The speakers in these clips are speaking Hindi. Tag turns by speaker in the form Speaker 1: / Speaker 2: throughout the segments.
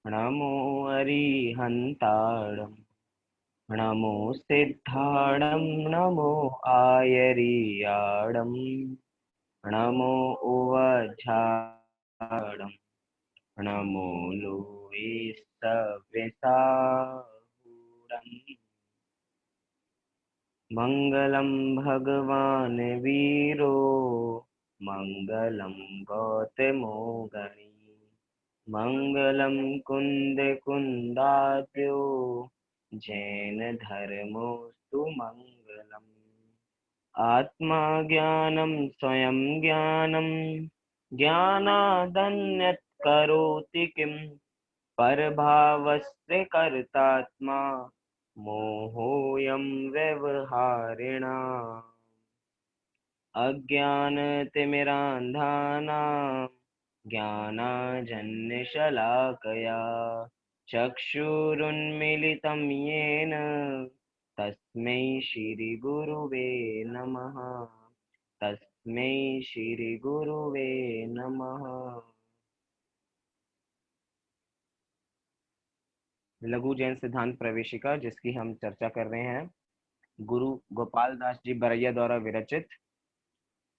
Speaker 1: नमो अरिहन्ताणं नमो सिद्धाणं नमो आयर्याणं नमो उवझाणं नमो लुविस्तविसाहुरम् मङ्गलं भगवान् वीरो मङ्गलं गौतमो गणी मङ्गलं कुन्दकुन्दाद्यो जैन धर्मोऽस्तु मङ्गलम् आत्मा ज्ञानं स्वयं ज्ञानं ज्ञानादन्यत् करोति किं परभावस्य कर्तात्मा मोहोऽयं व्यवहारिणाम् अज्ञानतिमिरान्धानां ज्ञानाञ्जनशलाकया चक्षुरुन्मीलितं येन तस्मै श्रीगुरुवे नमः। तस्मै श्रीगुरुवे नमः। लघु जैन सिद्धांत प्रवेशिका जिसकी हम चर्चा कर रहे हैं, गुरु गोपाल दास जी बरैया द्वारा विरचित,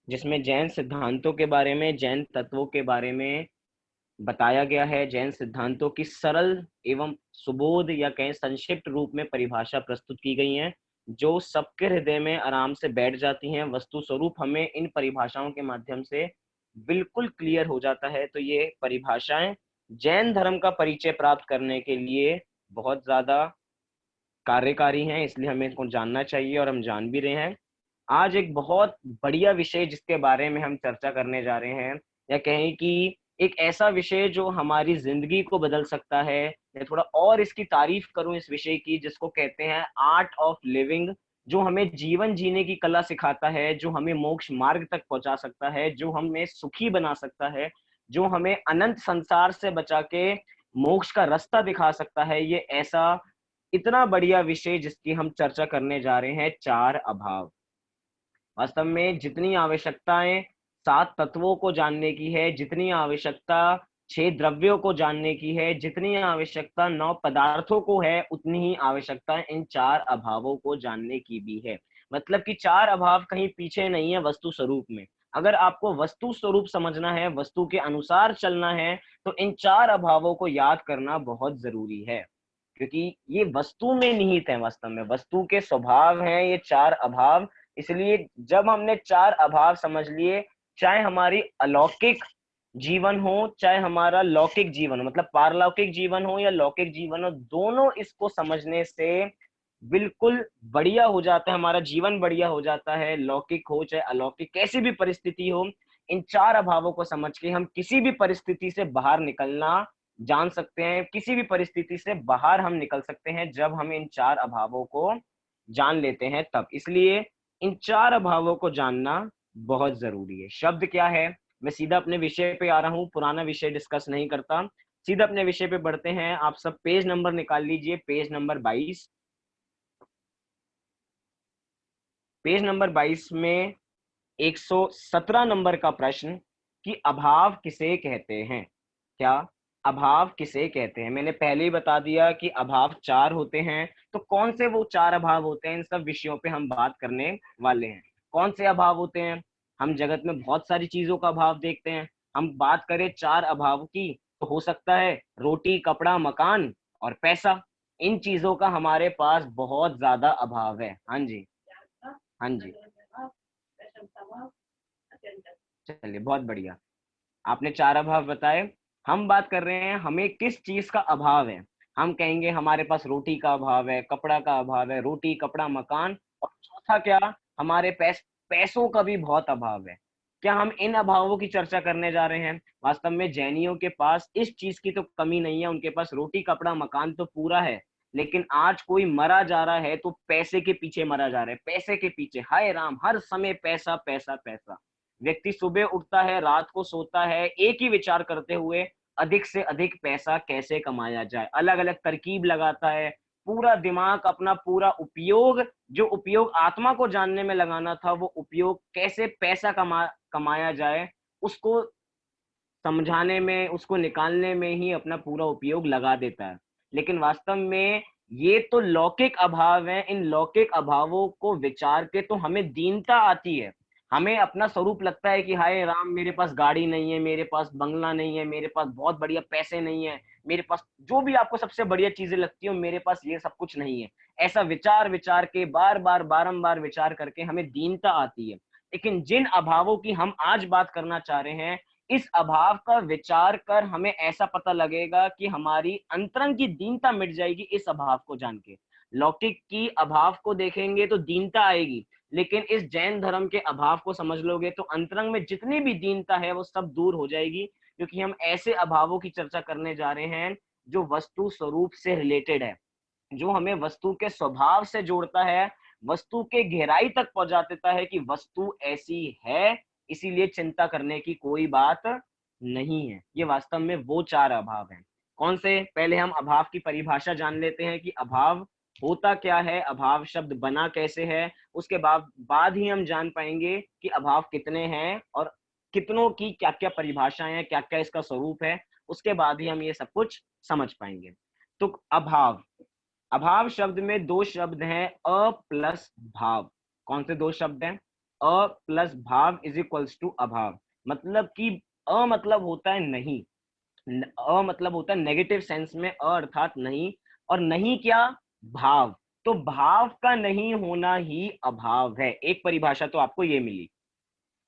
Speaker 1: जिसमें जैन सिद्धांतों के बारे में, जैन तत्वों के बारे में बताया गया है। जैन सिद्धांतों की सरल एवं सुबोध या कहें संक्षिप्त रूप में परिभाषा प्रस्तुत की गई है, जो सबके हृदय में आराम से बैठ जाती हैं। वस्तु स्वरूप हमें इन परिभाषाओं के माध्यम से बिल्कुल क्लियर हो जाता है। तो ये परिभाषाएं जैन धर्म का परिचय प्राप्त करने के लिए बहुत ज्यादा कार्यकारी हैं, इसलिए हमें इनको जानना चाहिए और हम जान भी रहे हैं। आज एक बहुत बढ़िया विषय जिसके बारे में हम चर्चा करने जा रहे हैं, या कहें कि एक ऐसा विषय जो हमारी जिंदगी को बदल सकता है, या थोड़ा और इसकी तारीफ करूं इस विषय की, जिसको कहते हैं आर्ट ऑफ लिविंग, जो हमें जीवन जीने की कला सिखाता है, जो हमें मोक्ष मार्ग तक पहुंचा सकता है, जो हमें सुखी बना सकता है, जो हमें अनंत संसार से बचा के मोक्ष का रास्ता दिखा सकता है। ये ऐसा इतना बढ़िया विषय जिसकी हम चर्चा करने जा रहे हैं, चार अभाव। वास्तव में जितनी आवश्यकताएं सात तत्वों को जानने की है, जितनी आवश्यकता छह द्रव्यों को जानने की है, जितनी आवश्यकता नौ पदार्थों को है, उतनी ही आवश्यकता इन चार अभावों को जानने की भी है। मतलब कि चार अभाव कहीं पीछे नहीं है वस्तु स्वरूप में। अगर आपको वस्तु स्वरूप समझना है, वस्तु के अनुसार चलना है, तो इन चार अभावों को याद करना बहुत जरूरी है, क्योंकि ये वस्तु में निहित है। वास्तव में वस्तु के स्वभाव हैं ये चार अभाव। इसलिए जब हमने चार अभाव समझ लिए, चाहे हमारी अलौकिक जीवन हो, चाहे हमारा लौकिक जीवन हो, मतलब पारलौकिक जीवन हो या लौकिक जीवन हो, दोनों इसको समझने से बिल्कुल बढ़िया हो जाता है, हमारा जीवन बढ़िया हो जाता है। लौकिक हो चाहे अलौकिक, कैसी भी परिस्थिति हो, इन चार अभावों को समझ के हम किसी भी परिस्थिति से बाहर निकलना जान सकते हैं। किसी भी परिस्थिति से बाहर हम निकल सकते हैं जब हम इन चार अभावों को जान लेते हैं तब। इसलिए इन चार अभावों को जानना बहुत जरूरी है। शब्द क्या है, मैं सीधा अपने विषय पे आ रहा हूं, पुराना विषय डिस्कस नहीं करता, सीधा अपने विषय पे बढ़ते हैं। आप सब पेज नंबर निकाल लीजिए, पेज नंबर 22। पेज नंबर 22 में 117 नंबर का प्रश्न कि अभाव किसे कहते हैं। क्या अभाव किसे कहते हैं? मैंने पहले ही बता दिया कि अभाव चार होते हैं। तो कौन से वो चार अभाव होते हैं, इन सब विषयों पे हम बात करने वाले हैं। कौन से अभाव होते हैं? हम जगत में बहुत सारी चीजों का अभाव देखते हैं। हम बात करें चार अभाव की, तो हो सकता है रोटी, कपड़ा, मकान और पैसा। इन चीजों का हमारे पास बहुत ज्यादा अभाव है। हाँ जी, हाँ जी, चलिए बहुत बढ़िया, आपने चार अभाव बताए। हम बात कर रहे हैं हमें किस चीज का अभाव है। हम कहेंगे हमारे पास रोटी का अभाव है, कपड़ा का अभाव है, रोटी, कपड़ा, मकान, और चौथा क्या, हमारे पैसों का भी बहुत अभाव है। क्या हम इन अभावों की चर्चा करने जा रहे हैं? वास्तव में जैनियों के पास इस चीज की तो कमी नहीं है, उनके पास रोटी, कपड़ा, मकान तो पूरा है। लेकिन आज कोई मरा जा रहा है तो पैसे के पीछे मरा जा रहा है, पैसे के पीछे, हाय राम, हर समय पैसा पैसा पैसा। व्यक्ति सुबह उठता है, रात को सोता है, एक ही विचार करते हुए अधिक से अधिक पैसा कैसे कमाया जाए, अलग अलग तरकीब लगाता है। पूरा दिमाग, अपना पूरा उपयोग, जो उपयोग आत्मा को जानने में लगाना था, वो उपयोग कैसे पैसा कमाया जाए, उसको समझाने में, उसको निकालने में ही अपना पूरा उपयोग लगा देता है। लेकिन वास्तव में ये तो लौकिक अभाव है। इन लौकिक अभावों को विचार के तो हमें दीनता आती है। हमें अपना स्वरूप लगता है कि हाय राम, मेरे पास गाड़ी नहीं है, मेरे पास बंगला नहीं है, मेरे पास बहुत बढ़िया पैसे नहीं है, मेरे पास जो भी आपको सबसे बढ़िया चीजें लगती हो, मेरे पास ये सब कुछ नहीं है। ऐसा विचार विचार के बार बार बारंबार विचार करके हमें दीनता आती है। लेकिन जिन अभावों की हम आज बात करना चाह रहे हैं, इस अभाव का विचार कर हमें ऐसा पता लगेगा कि हमारी अंतरंग की दीनता मिट जाएगी इस अभाव को जान के। लौकिक की अभाव को देखेंगे तो दीनता आएगी, लेकिन इस जैन धर्म के अभाव को समझ लोगे तो अंतरंग में जितनी भी दीनता है वो सब दूर हो जाएगी। क्योंकि हम ऐसे अभावों की चर्चा करने जा रहे हैं जो वस्तु स्वरूप से रिलेटेड है, जो हमें वस्तु के स्वभाव से जोड़ता है, वस्तु के गहराई तक पहुंचा देता है कि वस्तु ऐसी है, इसीलिए चिंता करने की कोई बात नहीं है। ये वास्तव में वो चार अभाव हैं। कौन से? पहले हम अभाव की परिभाषा जान लेते हैं कि अभाव होता क्या है, अभाव शब्द बना कैसे है। उसके बाद ही हम जान पाएंगे कि अभाव कितने हैं और कितनों की क्या क्या परिभाषाएं हैं, क्या क्या इसका स्वरूप है। उसके बाद ही हम ये सब कुछ समझ पाएंगे। तो अभाव, अभाव शब्द में दो शब्द हैं, अ प्लस भाव। कौन से दो शब्द हैं? अ प्लस भाव इज इक्वल्स टू अभाव। मतलब कि अ मतलब होता है नहीं, अ मतलब होता है नेगेटिव सेंस में, अ अर्थात नहीं, और नहीं क्या? भाव। तो भाव का नहीं होना ही अभाव है। एक परिभाषा तो आपको ये मिली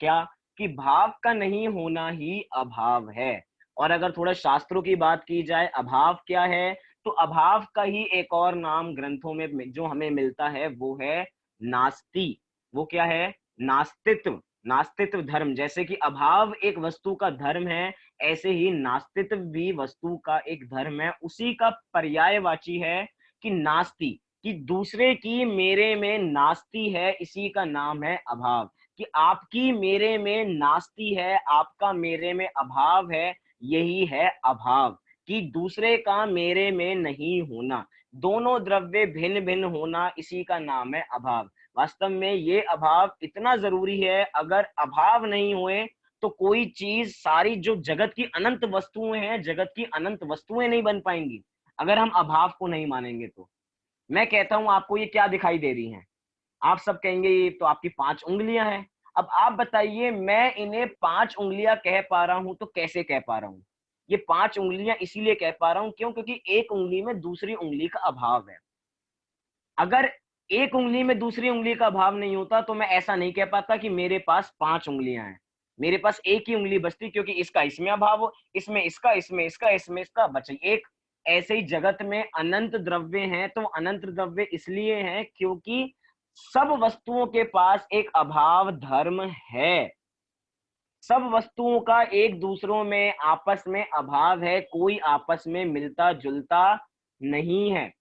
Speaker 1: क्या? कि भाव का नहीं होना ही अभाव है। और अगर थोड़ा शास्त्रों की बात की जाए, अभाव क्या है, तो अभाव का ही एक और नाम ग्रंथों में जो हमें मिलता है वो है नास्ति। वो क्या है? नास्तित्व। नास्तित्व धर्म। जैसे कि अभाव एक वस्तु का धर्म है, ऐसे ही नास्तित्व भी वस्तु का एक धर्म है। उसी का पर्यायवाची है कि नास्ति, कि दूसरे की मेरे में नास्ति है, इसी का नाम है अभाव। कि आपकी मेरे में नास्ति है, आपका मेरे में अभाव है, यही है अभाव। कि दूसरे का मेरे में नहीं होना, दोनों द्रव्य भिन्न भिन्न होना, इसी का नाम है अभाव। वास्तव में ये अभाव इतना जरूरी है। अगर अभाव नहीं हुए तो कोई चीज, सारी जो जगत की अनंत वस्तुएं हैं, जगत की अनंत वस्तुएं नहीं बन पाएंगी अगर हम अभाव को नहीं मानेंगे तो। मैं कहता हूं आपको ये क्या दिखाई दे रही हैं? आप सब कहेंगे ये तो आपकी 5 उंगलियां हैं। अब आप बताइए, मैं इन्हें 5 उंगलियां कह पा रहा हूं तो कैसे कह पा रहा हूं? ये 5 उंगलियां इसीलिए कह पा रहा हूं, क्यों? क्योंकि एक उंगली में दूसरी उंगली का अभाव है। अगर एक उंगली में दूसरी उंगली का अभाव नहीं होता तो मैं ऐसा नहीं कह पाता कि मेरे पास 5 उंगलियां हैं। मेरे पास एक ही उंगली बचती, क्योंकि इसका इसमें अभाव हो, इसमें इसका, इसमें इसका, इसमें इसका, बचे एक। ऐसे ही जगत में अनंत द्रव्य हैं, तो अनंत द्रव्य इसलिए हैं क्योंकि सब वस्तुओं के पास एक अभाव धर्म है। सब वस्तुओं का एक दूसरों में आपस में अभाव है, कोई आपस में मिलता जुलता नहीं है।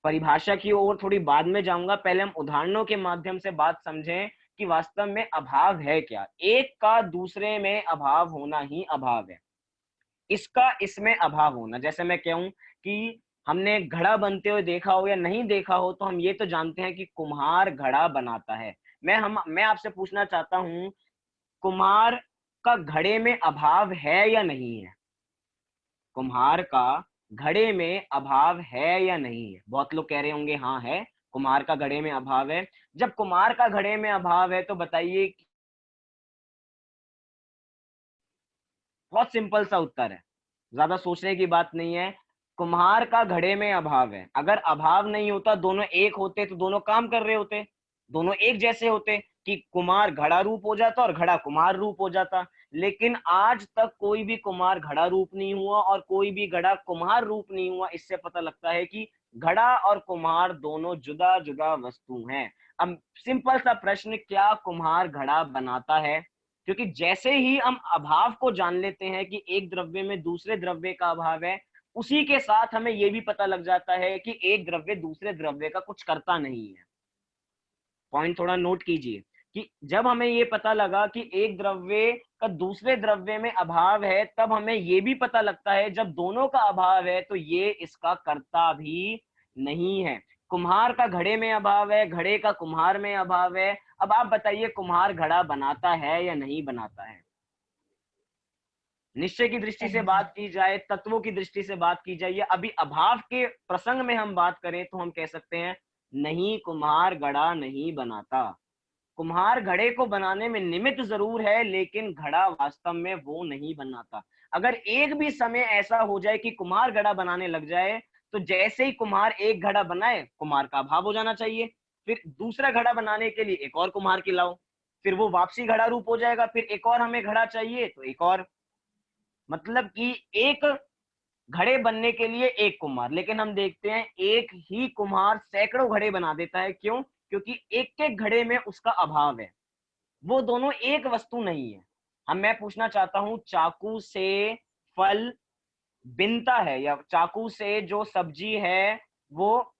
Speaker 1: परिभाषा की ओर थोड़ी बाद में जाऊंगा, पहले हम उदाहरणों के माध्यम से बात समझें कि वास्तव में अभाव है क्या। एक का दूसरे में अभाव होना ही अभाव है। इसका इसमें अभाव होना, जैसे मैं कहूं कि हमने घड़ा बनते हुए देखा हो या नहीं देखा हो, तो हम ये तो जानते हैं कि कुम्हार घड़ा बनाता है। मैं आपसे पूछना चाहता हूं, कुम्हार का घड़े में अभाव है या नहीं है? कुम्हार का घड़े में अभाव है या नहीं है? बहुत लोग कह रहे होंगे हाँ है, कुम्हार का घड़े में अभाव है। जब कुम्हार का घड़े में अभाव है तो बताइए, बहुत सिंपल सा उत्तर है, ज्यादा सोचने की बात नहीं है। कुम्हार का घड़े में अभाव है। अगर अभाव नहीं होता, दोनों एक होते तो दोनों काम कर रहे होते, दोनों एक जैसे होते कि कुम्हार घड़ा रूप हो जाता और घड़ा कुम्हार रूप हो जाता। लेकिन आज तक कोई भी कुम्हार घड़ा रूप नहीं हुआ और कोई भी घड़ा कुम्हार रूप नहीं हुआ। इससे पता लगता है कि घड़ा और कुम्हार दोनों जुदा जुदा वस्तु हैं। अब सिंपल सा प्रश्न, क्या कुम्हार घड़ा बनाता है? क्योंकि जैसे ही हम अभाव को जान लेते हैं कि एक द्रव्य में दूसरे द्रव्य का अभाव है, उसी के साथ हमें यह भी पता लग जाता है कि एक द्रव्य दूसरे द्रव्य का कुछ करता नहीं है। पॉइंट थोड़ा नोट कीजिए कि जब हमें ये पता लगा कि एक द्रव्य का दूसरे द्रव्य में अभाव है, तब हमें ये भी पता लगता है जब दोनों का अभाव है तो ये इसका कर्ता भी नहीं है। कुम्हार का घड़े में अभाव है, घड़े का कुम्हार में अभाव है। अब आप बताइए, कुम्हार घड़ा बनाता है या नहीं बनाता है? निश्चय की दृष्टि से बात की जाए, तत्वों की दृष्टि से बात की जाए, या अभी अभाव के प्रसंग में हम बात करें तो हम कह सकते हैं नहीं कुम्हार घड़ा नहीं बनाता। कुम्हार घड़े को बनाने में निमित्त जरूर है, लेकिन घड़ा वास्तव में वो नहीं बनाता। अगर एक भी समय ऐसा हो जाए कि कुम्हार घड़ा बनाने लग जाए, तो जैसे ही कुम्हार एक घड़ा बनाए, कुम्हार का अभाव हो जाना चाहिए। फिर दूसरा घड़ा बनाने के लिए एक और कुम्हार की लाओ, फिर वो वापसी घड़ा रूप हो जाएगा। फिर एक और हमें घड़ा चाहिए तो एक और, मतलब कि एक घड़े बनने के लिए एक कुम्हार, लेकिन हम देखते हैं एक ही कुम्हार सैकड़ों घड़े बना देता है। क्यों? क्योंकि एक एक घड़े में उसका अभाव है, वो दोनों एक वस्तु नहीं है। मैं पूछना चाहता हूं, चाकू से फल बिनता है, या चाकू से जो सब्जी है वो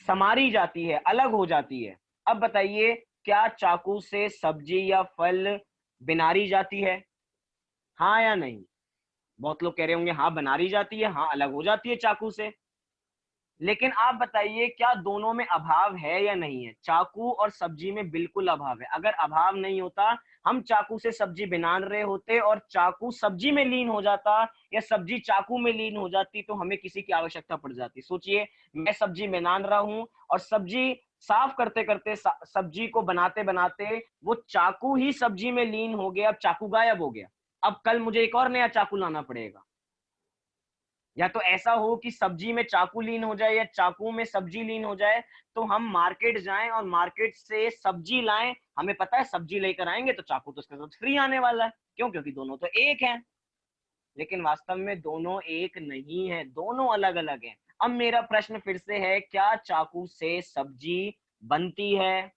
Speaker 1: समारी जाती है, अलग हो जाती है। अब बताइए, क्या चाकू से सब्जी या फल बिनारी जाती है? हाँ या नहीं? बहुत लोग कह रहे होंगे हाँ बनारी जाती है, हाँ अलग हो जाती है चाकू से। लेकिन आप बताइए, क्या दोनों में अभाव है या नहीं है? चाकू और सब्जी में बिल्कुल अभाव है। अगर अभाव नहीं होता, हम चाकू से सब्जी बिना रहे होते और चाकू सब्जी में लीन हो जाता, या सब्जी चाकू में लीन हो जाती, तो हमें किसी की आवश्यकता पड़ जाती। सोचिए, मैं सब्जी बना रहा हूं और सब्जी साफ करते करते, सब्जी को बनाते बनाते वो चाकू ही सब्जी में लीन हो गया, अब चाकू गायब हो गया। अब कल मुझे एक और नया चाकू लाना पड़ेगा। या तो ऐसा हो कि सब्जी में चाकू लीन हो जाए या चाकू में सब्जी लीन हो जाए, तो हम मार्केट जाएं और मार्केट से सब्जी लाएं। हमें पता है सब्जी लेकर आएंगे तो चाकू तो उसके साथ फ्री आने वाला है। क्यों? क्योंकि दोनों तो एक हैं। लेकिन वास्तव में दोनों एक नहीं है, दोनों अलग अलग हैं। अब मेरा प्रश्न फिर से है, क्या चाकू से सब्जी बनती है?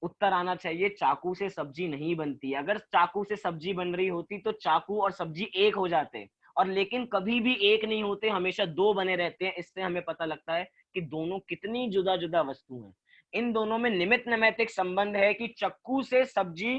Speaker 1: उत्तर आना चाहिए, चाकू से सब्जी नहीं बनती। अगर चाकू से सब्जी बन रही होती तो चाकू और सब्जी एक हो जाते, और लेकिन कभी भी एक नहीं होते, हमेशा दो बने रहते हैं। इससे हमें पता लगता है कि दोनों कितनी जुदा जुदा वस्तु हैं। इन दोनों में निमित्त नैमित्तिक संबंध है कि चक्कू से सब्जी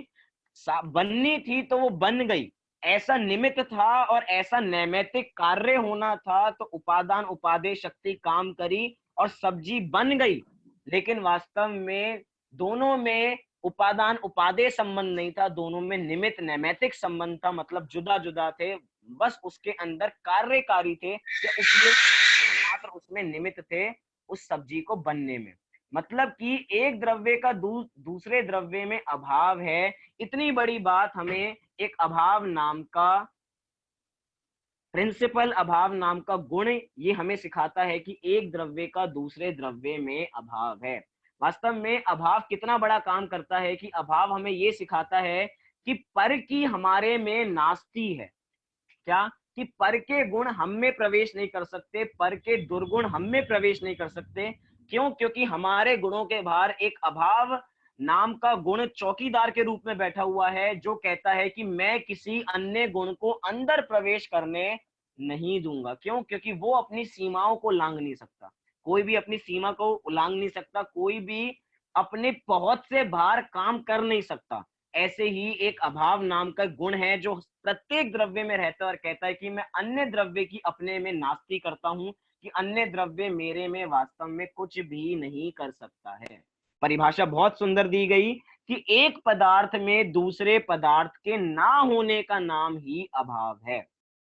Speaker 1: बननी थी तो वो बन गई, ऐसा निमित्त था और ऐसा नैमित्तिक कार्य होना था, तो उपादान उपादेय शक्ति काम करी और सब्जी बन गई। लेकिन वास्तव में दोनों में उपादान उपादेय संबंध नहीं था, दोनों में निमित्त नैमित्तिक संबंध था, मतलब जुदा जुदा थे। बस उसके अंदर कार्यकारी थे, या उपयोग मात्र उसमें निमित्त थे उस सब्जी को बनने में। मतलब कि एक द्रव्य का दूसरे द्रव्य में अभाव है। इतनी बड़ी बात हमें एक अभाव नाम का प्रिंसिपल, अभाव नाम का गुण, ये हमें सिखाता है कि एक द्रव्य का दूसरे द्रव्य में अभाव है। वास्तव में अभाव कितना बड़ा काम करता है कि अभाव हमें ये सिखाता है कि पर की हमारे में नास्ती है। क्या? कि पर के गुण हम में प्रवेश नहीं कर सकते, पर के दुर्गुण हम में प्रवेश नहीं कर सकते। क्यों? क्योंकि हमारे गुणों के बाहर एक अभाव नाम का गुण चौकीदार के रूप में बैठा हुआ है, जो कहता है कि मैं किसी अन्य गुण को अंदर प्रवेश करने नहीं दूंगा। क्यों? क्योंकि वो अपनी सीमाओं को लांघ नहीं सकता। कोई भी अपनी सीमा को उल्लांघ नहीं सकता, कोई भी अपने पहुंच से बाहर काम कर नहीं सकता। ऐसे ही एक अभाव नाम का गुण है जो प्रत्येक द्रव्य में रहता है और कहता है कि मैं अन्य द्रव्य की अपने में नास्ती करता हूं, कि अन्य द्रव्य मेरे में वास्तव में कुछ भी नहीं कर सकता है। परिभाषा बहुत सुंदर दी गई कि एक पदार्थ में दूसरे पदार्थ के ना होने का नाम ही अभाव है।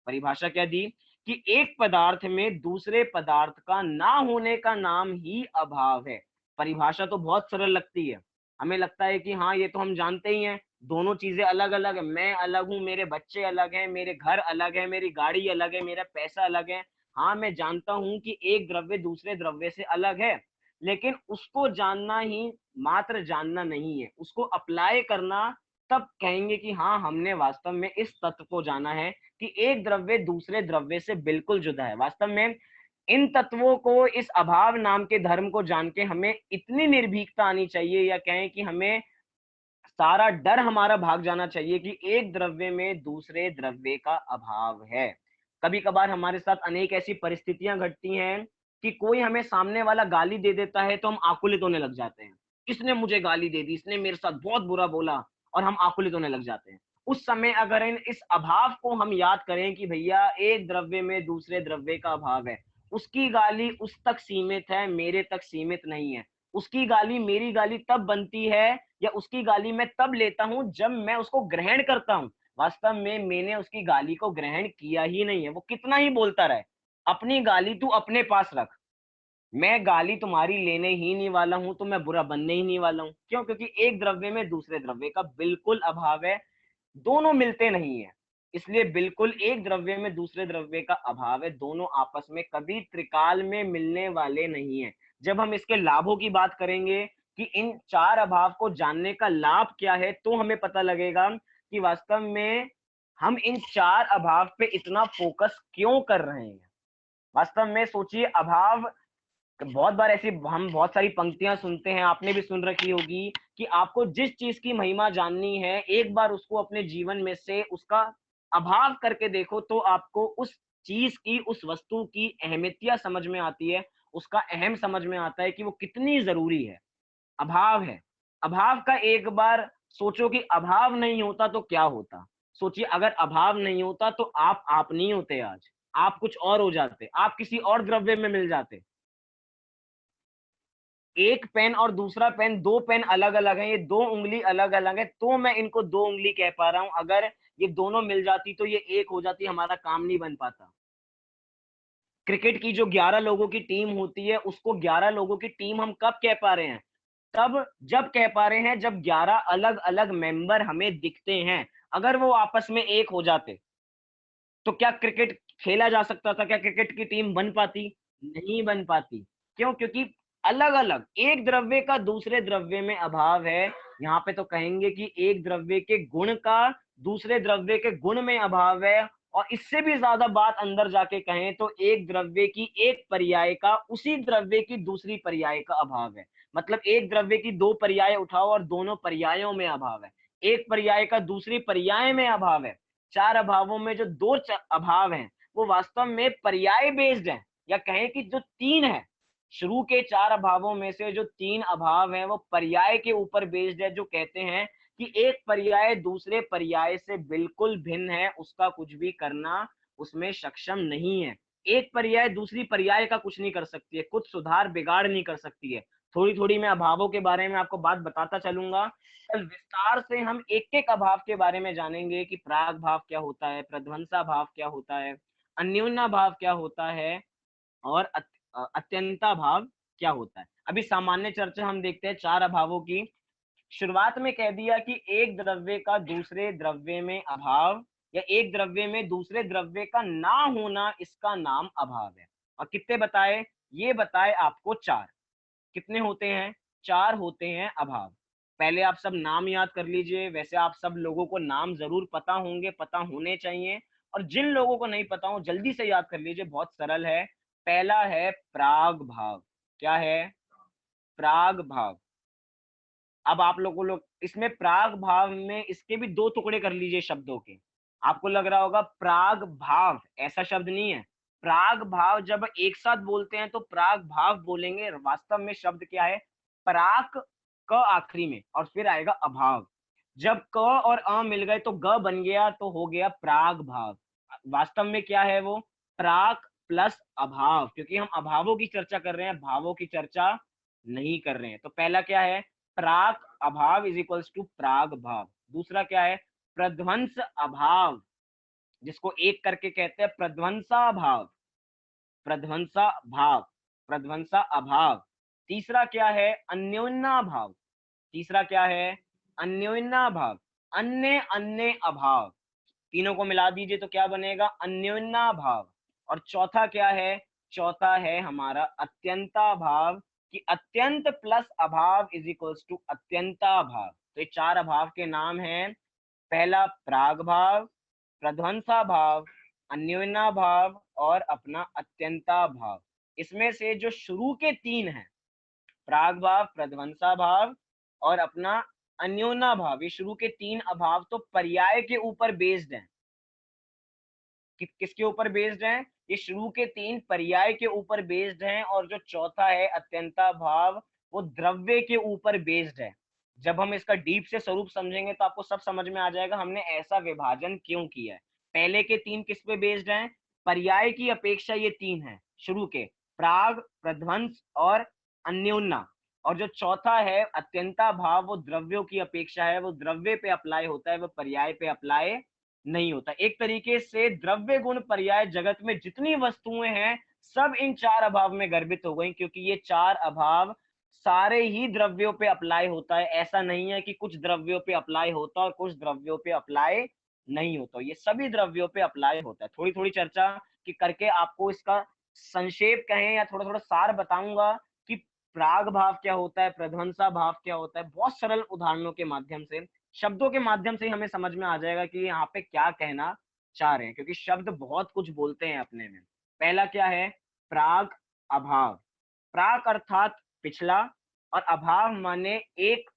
Speaker 1: परिभाषा क्या दी? कि एक पदार्थ में दूसरे पदार्थ का ना होने का नाम ही अभाव है। परिभाषा तो बहुत सरल लगती है, हमें लगता है कि हाँ ये तो हम जानते ही हैं, दोनों चीजें अलग अलग है, मैं अलग हूँ, मेरे बच्चे अलग हैं, मेरे घर अलग है, मेरी गाड़ी अलग है, मेरा पैसा अलग है। हाँ मैं जानता हूं कि एक द्रव्य दूसरे द्रव्य से अलग है, लेकिन उसको जानना ही मात्र जानना नहीं है, उसको अप्लाई करना, तब कहेंगे कि हाँ हमने वास्तव में इस तत्व को जाना है कि एक द्रव्य दूसरे द्रव्य से बिल्कुल जुदा है। वास्तव में इन तत्वों को, इस अभाव नाम के धर्म को जान के हमें इतनी निर्भीकता आनी चाहिए, या कहें कि हमें सारा डर हमारा भाग जाना चाहिए कि एक द्रव्य में दूसरे द्रव्य का अभाव है। कभी कभार हमारे साथ अनेक ऐसी परिस्थितियां घटती हैं कि कोई हमें सामने वाला गाली दे देता है तो हम आकुलित होने लग जाते हैं। इसने मुझे गाली दे दी, इसने मेरे साथ बहुत बुरा बोला, और हम आकुलित होने लग जाते हैं। उस समय अगर इस अभाव को हम याद करें कि भैया एक द्रव्य में दूसरे द्रव्य का अभाव है, उसकी गाली उस तक सीमित है, मेरे तक सीमित नहीं है, उसकी गाली मेरी गाली तब बनती है या उसकी गाली मैं तब लेता हूं जब मैं उसको ग्रहण करता हूं। वास्तव में मैंने उसकी गाली को ग्रहण किया ही नहीं है, वो कितना ही बोलता रहे, अपनी गाली तू अपने पास रख। मैं गाली तुम्हारी लेने ही नहीं वाला हूं, तो मैं बुरा बनने ही नहीं वाला हूं। क्यों? क्योंकि एक द्रव्य में दूसरे द्रव्य का बिल्कुल अभाव है, दोनों मिलते नहीं है। इसलिए बिल्कुल एक द्रव्य में दूसरे द्रव्य का अभाव है, दोनों आपस में कभी त्रिकाल में मिलने वाले नहीं है। जब हम इसके लाभों की बात करेंगे कि इन चार अभाव को जानने का लाभ क्या है, तो हमें पता लगेगा कि वास्तव में हम इन चार अभाव पे इतना फोकस क्यों कर रहे हैं। वास्तव में सोचिए, अभाव, बहुत बार ऐसी हम बहुत सारी पंक्तियां सुनते हैं, आपने भी सुन रखी होगी कि आपको जिस चीज की महिमा जाननी है, एक बार उसको अपने जीवन में से उसका अभाव करके देखो, तो आपको उस चीज की, उस वस्तु की अहमियत समझ में आती है, उसका अहम समझ में आता है कि वो कितनी जरूरी है। अभाव है। अभाव का एक बार सोचो कि अभाव नहीं होता तो क्या होता। सोचिए, अगर अभाव नहीं होता तो आप नहीं होते आज, आप कुछ और हो जाते, आप किसी और द्रव्य में मिल जाते। एक पेन और दूसरा पेन, दो पेन अलग अलग हैं, ये दो उंगली अलग अलग है, तो मैं इनको दो उंगली कह पा रहा हूं। अगर ये दोनों मिल जाती तो ये एक हो जाती, हमारा काम नहीं बन पाता। क्रिकेट की जो 11 लोगों की टीम होती है, उसको 11 लोगों की टीम हम कब कह पा रहे हैं? तब जब कह पा रहे हैं जब 11 अलग अलग मेंबर हमें दिखते हैं। अगर वो आपस में एक हो जाते तो क्या क्रिकेट खेला जा सकता था? क्या क्रिकेट की टीम बन पाती? नहीं बन पाती। क्यों? क्योंकि अलग अलग, एक द्रव्य का दूसरे द्रव्य में अभाव है। यहाँ पे तो कहेंगे कि एक द्रव्य के गुण का दूसरे द्रव्य के गुण में अभाव है। और इससे भी ज्यादा बात अंदर जाके कहें तो एक द्रव्य की एक पर्याय का उसी द्रव्य की दूसरी पर्याय का अभाव है। मतलब एक द्रव्य की दो पर्याय उठाओ और दोनों पर्यायों में अभाव है। एक पर्याय का दूसरी पर्याय में अभाव है। चार अभावों में जो दो अभाव हैं, वो वास्तव में पर्याय बेस्ड हैं, या कहें कि जो तीन है, शुरू के चार अभावों में से जो तीन अभाव हैं वो पर्याय के ऊपर बेस्ड है। जो कहते हैं कि एक पर्याय दूसरे पर्याय से बिल्कुल भिन्न है, उसका कुछ भी करना उसमें सक्षम नहीं है। एक पर्याय दूसरी पर्याय का कुछ नहीं कर सकती है, कुछ सुधार बिगाड़ नहीं कर सकती है। थोड़ी थोड़ी मैं अभावों के बारे में आपको बात बताता चलूंगा। कल विस्तार से हम एक एक अभाव के बारे में जानेंगे कि प्राग भाव क्या होता है, प्रध्वंसा भाव क्या होता है, अन्योन्या भाव क्या होता है, और अत्यंता भाव क्या होता है। अभी सामान्य चर्चा हम देखते हैं चार अभावों की। शुरुआत में कह दिया कि एक द्रव्य का दूसरे द्रव्य में अभाव, या एक द्रव्य में दूसरे द्रव्य का ना होना, इसका नाम अभाव है। और कितने बताए? ये बताए आपको चार। कितने होते हैं? चार होते हैं अभाव। पहले आप सब नाम याद कर लीजिए। वैसे आप सब लोगों को नाम जरूर पता होंगे, पता होने चाहिए। और जिन लोगों को नहीं पता हो जल्दी से याद कर लीजिए, बहुत सरल है। पहला है प्राग भाव। क्या है? प्राग भाव। अब आप लोग इसमें प्राग भाव में इसके भी दो टुकड़े कर लीजिए शब्दों के। आपको लग रहा होगा प्राग भाव ऐसा शब्द नहीं है। प्राग भाव जब एक साथ बोलते हैं तो प्राग भाव बोलेंगे। वास्तव में शब्द क्या है? प्राक, क आखिरी में, और फिर आएगा अभाव। जब क और अ मिल गए तो ग बन गया, तो हो गया प्राग भाव। वास्तव में क्या है वो? प्राक प्लस अभाव, क्योंकि हम अभावों की चर्चा कर रहे हैं, भावों की चर्चा नहीं कर रहे हैं। तो पहला क्या है? प्राक अभाव इज इक्वल्स टू प्राग भाव। दूसरा क्या है? प्रध्वंस अभाव, जिसको एक करके कहते हैं प्रध्वंसा भाव। प्रध्वंसा भाव, प्रध्वंसा अभाव। तीसरा क्या है? अन्योन्या भाव। तीसरा क्या है? अन्योन्या भाव। अन्य अन्य अभाव, तीनों को मिला दीजिए तो क्या बनेगा? अन्योन्या भाव। और चौथा क्या है? चौथा है हमारा अत्यंता भाव, कि अत्यंत प्लस अभाव इज इक्वल्स टू अत्यंता भाव। तो ये चार अभाव के नाम हैं। पहला प्राग भाव, प्रध्वंसा भाव, अन्योन्या भाव, और अपना अत्यंता भाव। इसमें से जो शुरू के तीन हैं, प्राग भाव, प्रध्वंसा भाव और अपना अन्योन्या भाव, ये शुरू के तीन अभाव तो पर्याय के ऊपर बेस्ड हैं। किसके ऊपर बेस्ड हैं? ये शुरू के तीन पर्याय के ऊपर बेस्ड हैं। और जो चौथा है अत्यंता भाव, वो द्रव्य के ऊपर बेस्ड है। जब हम इसका डीप से स्वरूप समझेंगे तो आपको सब समझ में आ जाएगा हमने ऐसा विभाजन क्यों किया है। पहले के तीन किस पे बेस्ड हैं? पर्याय की अपेक्षा ये तीन हैं शुरू के, प्राग, प्रध्वंस और अन्योन्या। और जो चौथा है अत्यंता भाव, वो द्रव्यों की अपेक्षा है, वो द्रव्य पे अप्लाई होता है, वो पर्याय पे अप्लाई नहीं होता। एक तरीके से द्रव्य गुण पर्याय जगत में जितनी वस्तुएं हैं सब इन चार अभाव में गर्भित हो गई, क्योंकि ये चार अभाव सारे ही द्रव्यों पे अप्लाई होता है। ऐसा नहीं है कि कुछ द्रव्यों पे अप्लाई होता और कुछ द्रव्यों पे अप्लाई नहीं होता, ये सभी द्रव्यों पे अप्लाई होता है। थोड़ी थोड़ी चर्चा की करके आपको इसका संक्षेप कहें या थोड़ा थोड़ा सार बताऊंगा कि प्राग भाव क्या होता है, प्रध्वंसा भाव क्या होता है। बहुत सरल उदाहरणों के माध्यम से, शब्दों के माध्यम से ही हमें समझ में आ जाएगा कि यहाँ पे क्या कहना चाह रहे हैं, क्योंकि शब्द बहुत कुछ बोलते हैं अपने में। पहला क्या है? प्राग अभाव। प्राक अर्थात पिछला, और अभाव माने एक,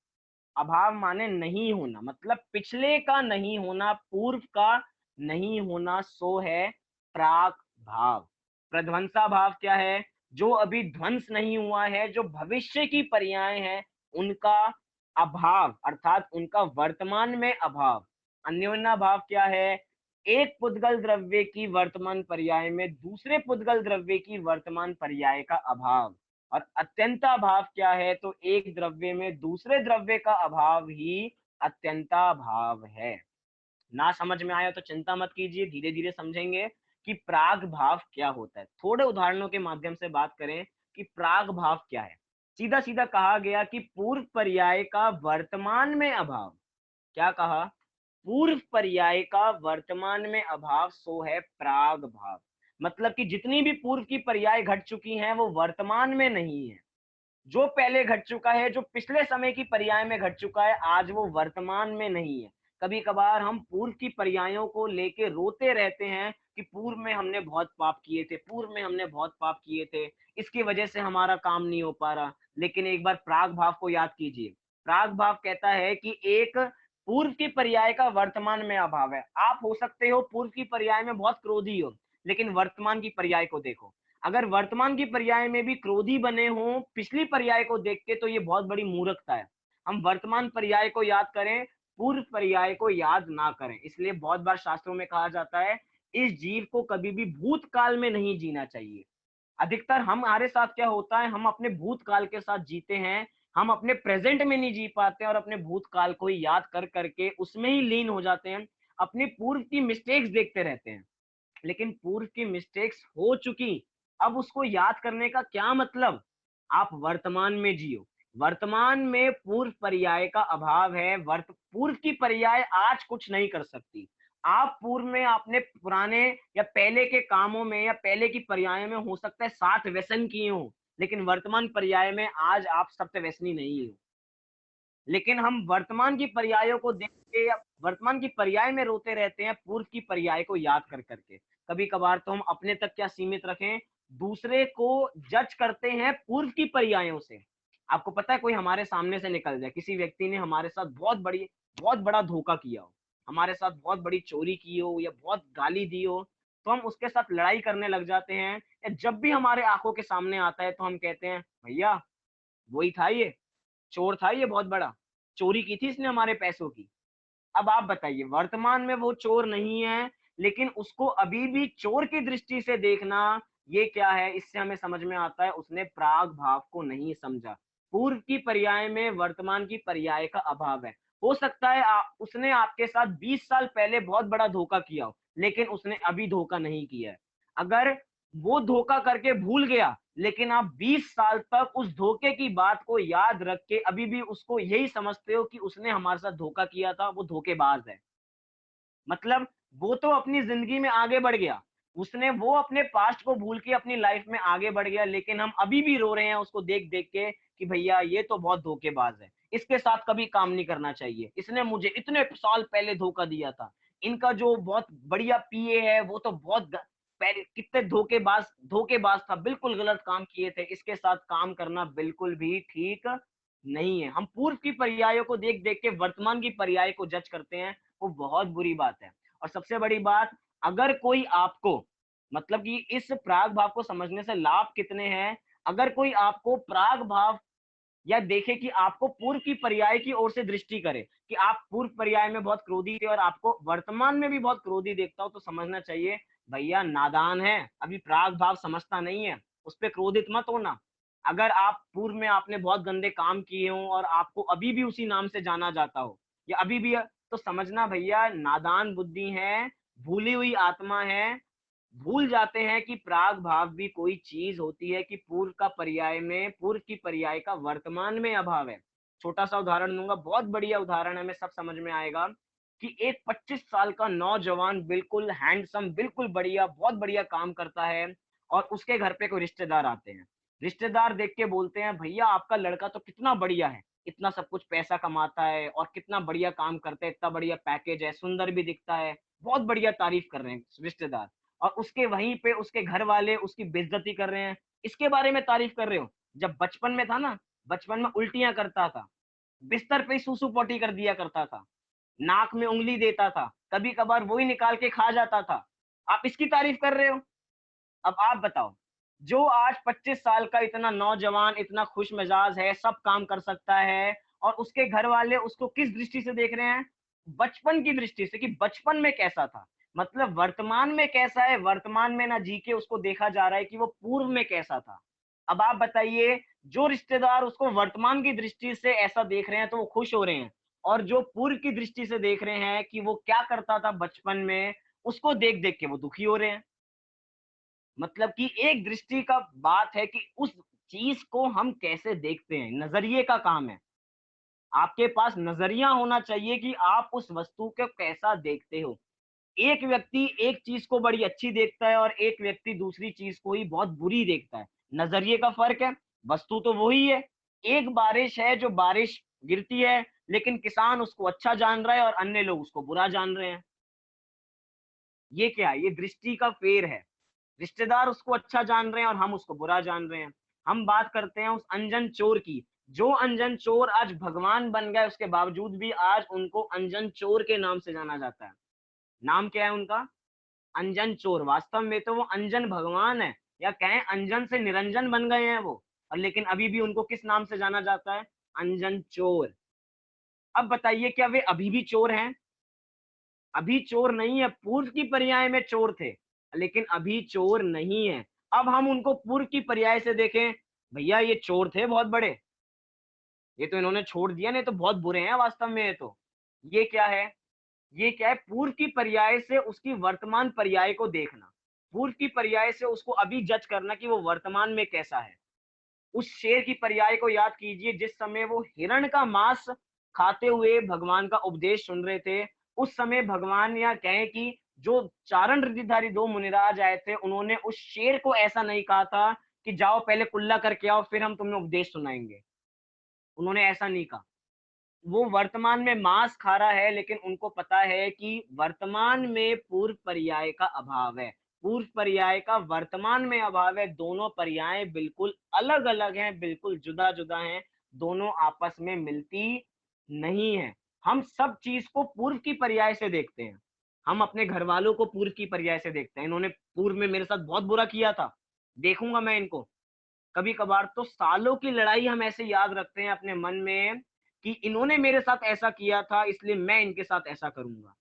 Speaker 1: अभाव माने नहीं होना, मतलब पिछले का नहीं होना, पूर्व का नहीं होना, सो है प्राक भाव। प्रध्वंसा भाव क्या है? जो अभी ध्वंस नहीं हुआ है, जो भविष्य की पर्याय हैं, उनका अभाव अर्थात उनका वर्तमान में अभाव। अन्योन्या भाव क्या है? एक पुद्गल द्रव्य की वर्तमान पर्याय में दूसरे पुद्गल द्रव्य की वर्तमान पर्याय का अभाव। और अत्यंता भाव क्या है? तो एक द्रव्य में दूसरे द्रव्य का अभाव ही अत्यंता भाव है। ना समझ में आया तो चिंता मत कीजिए, धीरे धीरे समझेंगे कि प्राग भाव क्या होता है। थोड़े उदाहरणों के माध्यम से बात करें कि प्राग भाव क्या है। सीधा सीधा कहा गया कि पूर्व पर्याय का वर्तमान में अभाव। क्या कहा? पूर्व पर्याय का वर्तमान में अभाव, सो है प्राग भाव। मतलब कि जितनी भी पूर्व की पर्याय घट चुकी हैं वो वर्तमान में नहीं है। जो पहले घट चुका है, जो पिछले समय की पर्याय में घट चुका है, आज वो वर्तमान में नहीं है। कभी कभार हम पूर्व की पर्यायों को लेके रोते रहते हैं कि पूर्व में हमने बहुत पाप किए थे, पूर्व में हमने बहुत पाप किए थे, इसकी वजह से हमारा काम नहीं हो पा रहा। लेकिन एक बार प्राग भाव को याद कीजिए। प्राग भाव कहता है कि एक पूर्व की पर्याय का वर्तमान में अभाव है। आप हो सकते हो पूर्व की पर्याय में बहुत क्रोधी हो, लेकिन वर्तमान की पर्याय को देखो। अगर वर्तमान की पर्याय में भी क्रोधी बने हों पिछली पर्याय को देख के, तो ये बहुत बड़ी मूर्खता है। हम वर्तमान पर्याय को याद करें, पूर्व पर्याय को याद ना करें। इसलिए बहुत बार शास्त्रों में कहा जाता है इस जीव को कभी भी भूतकाल में नहीं जीना चाहिए। अधिकतर हमारे साथ क्या होता है, हम अपने भूतकाल के साथ जीते हैं, हम अपने प्रेजेंट में नहीं जी पाते और अपने भूतकाल को ही याद कर करके उसमें ही लीन हो जाते हैं, अपनी पूर्व की मिस्टेक्स देखते रहते हैं। लेकिन पूर्व की मिस्टेक्स हो चुकी, अब उसको याद करने का क्या मतलब? आप वर्तमान में जियो। वर्तमान में पूर्व पर्याय का अभाव है, पूर्व की पर्याय आज कुछ नहीं कर सकती। आप पूर्व में आपने पुराने या पहले के कामों में या पहले की पर्याय में हो सकता है 7 व्यसन किए हो, लेकिन वर्तमान पर्याय में आज आप सप्त व्यसनी नहीं हो। लेकिन हम वर्तमान की पर्यायों को देख के या वर्तमान की पर्याय में रोते रहते हैं पूर्व की पर्याय को याद कर करके। कभी कभार तो हम अपने तक क्या सीमित रखें, दूसरे को जज करते हैं पूर्व की पर्यायों से। आपको पता है, कोई हमारे सामने से निकल जाए, किसी व्यक्ति ने हमारे साथ बहुत बड़ा धोखा किया हो, हमारे साथ बहुत बड़ी चोरी की हो या बहुत गाली दी हो, तो हम उसके साथ लड़ाई करने लग जाते हैं। या जब भी हमारे आंखों के सामने आता है तो हम कहते हैं भैया वही था, ये चोर था, ये बहुत बड़ा चोरी की थी इसने हमारे पैसों की। अब आप बताइए, वर्तमान में वो चोर नहीं है, लेकिन उसको अभी भी चोर की दृष्टि से देखना, ये क्या है? इससे हमें समझ में आता है उसने प्राग भाव को नहीं समझा। पूर्व की पर्याय में वर्तमान की पर्याय का अभाव है। हो सकता है उसने आपके साथ 20 साल पहले बहुत बड़ा धोखा किया हो, लेकिन उसने अभी धोखा नहीं किया है। अगर वो धोखा करके भूल गया, लेकिन आप 20 साल तक उस धोखे की बात को याद रख के अभी भी उसको यही समझते हो कि उसने हमारे साथ धोखा किया था, वो धोखेबाज है। मतलब वो तो अपनी जिंदगी में आगे बढ़ गया, उसने वो अपने पास्ट को भूल के अपनी लाइफ में आगे बढ़ गया, लेकिन हम अभी भी रो रहे हैं उसको देख देख के कि भैया ये तो बहुत धोखेबाज है, इसके साथ कभी काम नहीं करना चाहिए, इसने मुझे इतने साल पहले धोखा दिया था, इनका जो बहुत बढ़िया पीए है वो तो पहले कितने धोखेबाज था, बिल्कुल गलत काम किए थे, इसके साथ काम करना बिल्कुल भी ठीक नहीं है। हम पूर्व की पर्यायों को देख देख के वर्तमान की पर्याय को जज करते हैं, वो बहुत बुरी बात है। और सबसे बड़ी बात, अगर कोई आपको, मतलब कि इस प्राग भाव को समझने से लाभ कितने हैं, अगर कोई आपको प्राग भाव या देखे कि आपको पूर्व की पर्याय की ओर से दृष्टि करे कि आप पूर्व पर्याय में बहुत क्रोधी थे और आपको वर्तमान में भी बहुत क्रोधी देखता हो, तो समझना चाहिए भैया नादान है, अभी प्राग भाव समझता नहीं है, उस पर क्रोधित मत होना। अगर आप पूर्व में आपने बहुत गंदे काम किए हों और आपको अभी भी उसी नाम से जाना जाता हो या अभी भी तो समझना भैया नादान बुद्धि है, भूली हुई आत्मा है, भूल जाते हैं कि प्राग भाव भी कोई चीज होती है कि पूर्व का पर्याय में पूर्व की पर्याय का वर्तमान में अभाव है। छोटा सा उदाहरण दूंगा, बहुत बढ़िया उदाहरण है, हमें सब समझ में आएगा कि एक 25 साल का नौजवान बिल्कुल हैंडसम, बिल्कुल बढ़िया, बहुत बढ़िया काम करता है और उसके घर पे कोई रिश्तेदार आते हैं। रिश्तेदार देख के बोलते हैं भैया आपका लड़का तो कितना बढ़िया है, इतना सब कुछ पैसा कमाता है और कितना बढ़िया काम करता है, इतना बढ़िया पैकेज है, सुंदर भी दिखता है, बहुत बढ़िया तारीफ कर रहे हैं रिश्तेदार। और उसके वहीं पे उसके घर वाले उसकी बेइज्जती कर रहे हैं, इसके बारे में तारीफ कर रहे हो। जब बचपन में था ना, बचपन में उल्टियां करता था, बिस्तर पे ही सूसू पोटी कर दिया करता था, नाक में उंगली देता था, कभी कभार वही निकाल के खा जाता था, आप इसकी तारीफ कर रहे हो। अब आप बताओ, जो आज 25 साल का इतना नौजवान, इतना खुश मिजाज है, सब काम कर सकता है और उसके घर वाले उसको किस दृष्टि से देख रहे हैं? बचपन की दृष्टि से कि बचपन में कैसा था। मतलब वर्तमान में कैसा है, वर्तमान में ना जी के उसको देखा जा रहा है कि वो पूर्व में कैसा था। अब आप बताइए, जो रिश्तेदार उसको वर्तमान की दृष्टि से ऐसा देख रहे हैं तो वो खुश हो रहे हैं और जो पूर्व की दृष्टि से देख रहे हैं कि वो क्या करता था बचपन में, उसको देख देख के वो दुखी हो रहे हैं। मतलब कि एक दृष्टि का बात है कि उस चीज को हम कैसे देखते हैं, नजरिए का काम है। आपके पास नजरिया होना चाहिए कि आप उस वस्तु को कैसा देखते हो। एक व्यक्ति एक चीज को बड़ी अच्छी देखता है और एक व्यक्ति दूसरी चीज को ही बहुत बुरी देखता है। नजरिए का फर्क है, वस्तु तो वही है। एक बारिश है जो बारिश गिरती है, लेकिन किसान उसको अच्छा जान रहा है और अन्य लोग उसको बुरा जान रहे हैं। ये क्या है? ये दृष्टि का फेर है। रिश्तेदार उसको अच्छा जान रहे हैं और हम उसको बुरा जान रहे हैं। हम बात करते हैं उस अनजन चोर की, जो अनजन चोर आज भगवान बन गए, उसके बावजूद भी आज उनको अनजन चोर के नाम से जाना जाता है। नाम क्या है उनका? अनजन चोर। वास्तव में तो वो अनजन भगवान है, या कहें अनजन से निरंजन बन गए हैं वो, और लेकिन अभी भी उनको किस नाम से जाना जाता है? अनजन चोर। अब बताइए, क्या वे अभी भी चोर हैं? अभी चोर नहीं है, पूर्व की पर्याय में चोर थे, लेकिन अभी चोर नहीं है। अब हम उनको पूर्व की पर्याय से देखें, भैया ये चोर थे बहुत बड़े, ये तो इन्होंने छोड़ दिया, नहीं तो बहुत बुरे हैं वास्तव में। ये तो ये क्या है? ये क्या है? पूर्व की पर्याय से उसकी वर्तमान पर्याय को देखना, पूर्व की पर्याय से उसको अभी जज करना कि वो वर्तमान में कैसा है। उस शेर की पर्याय को याद कीजिए, जिस समय वो हिरण का मांस खाते हुए भगवान का उपदेश सुन रहे थे। उस समय भगवान, या कहें कि जो चारण रिद्धिधारी दो मुनिराज आए थे, उन्होंने उस शेर को ऐसा नहीं कहा था कि जाओ पहले कुल्ला करके आओ फिर हम तुम्हें उपदेश सुनाएंगे। उन्होंने ऐसा नहीं कहा। वो वर्तमान में मांस खा रहा है, लेकिन उनको पता है कि वर्तमान में पूर्व पर्याय का अभाव है, पूर्व पर्याय का वर्तमान में अभाव है। दोनों पर्याय बिल्कुल अलग अलग हैं, बिल्कुल जुदा जुदा हैं, दोनों आपस में मिलती नहीं है। हम सब चीज को पूर्व की पर्याय से देखते हैं। हम अपने घर वालों को पूर्व की पर्याय से देखते हैं, इन्होंने पूर्व में मेरे साथ बहुत बुरा किया था, देखूंगा मैं इनको। कभी कभार तो सालों की लड़ाई हम ऐसे याद रखते हैं अपने मन में कि इन्होंने मेरे साथ ऐसा किया था, इसलिए मैं इनके साथ ऐसा करूंगा।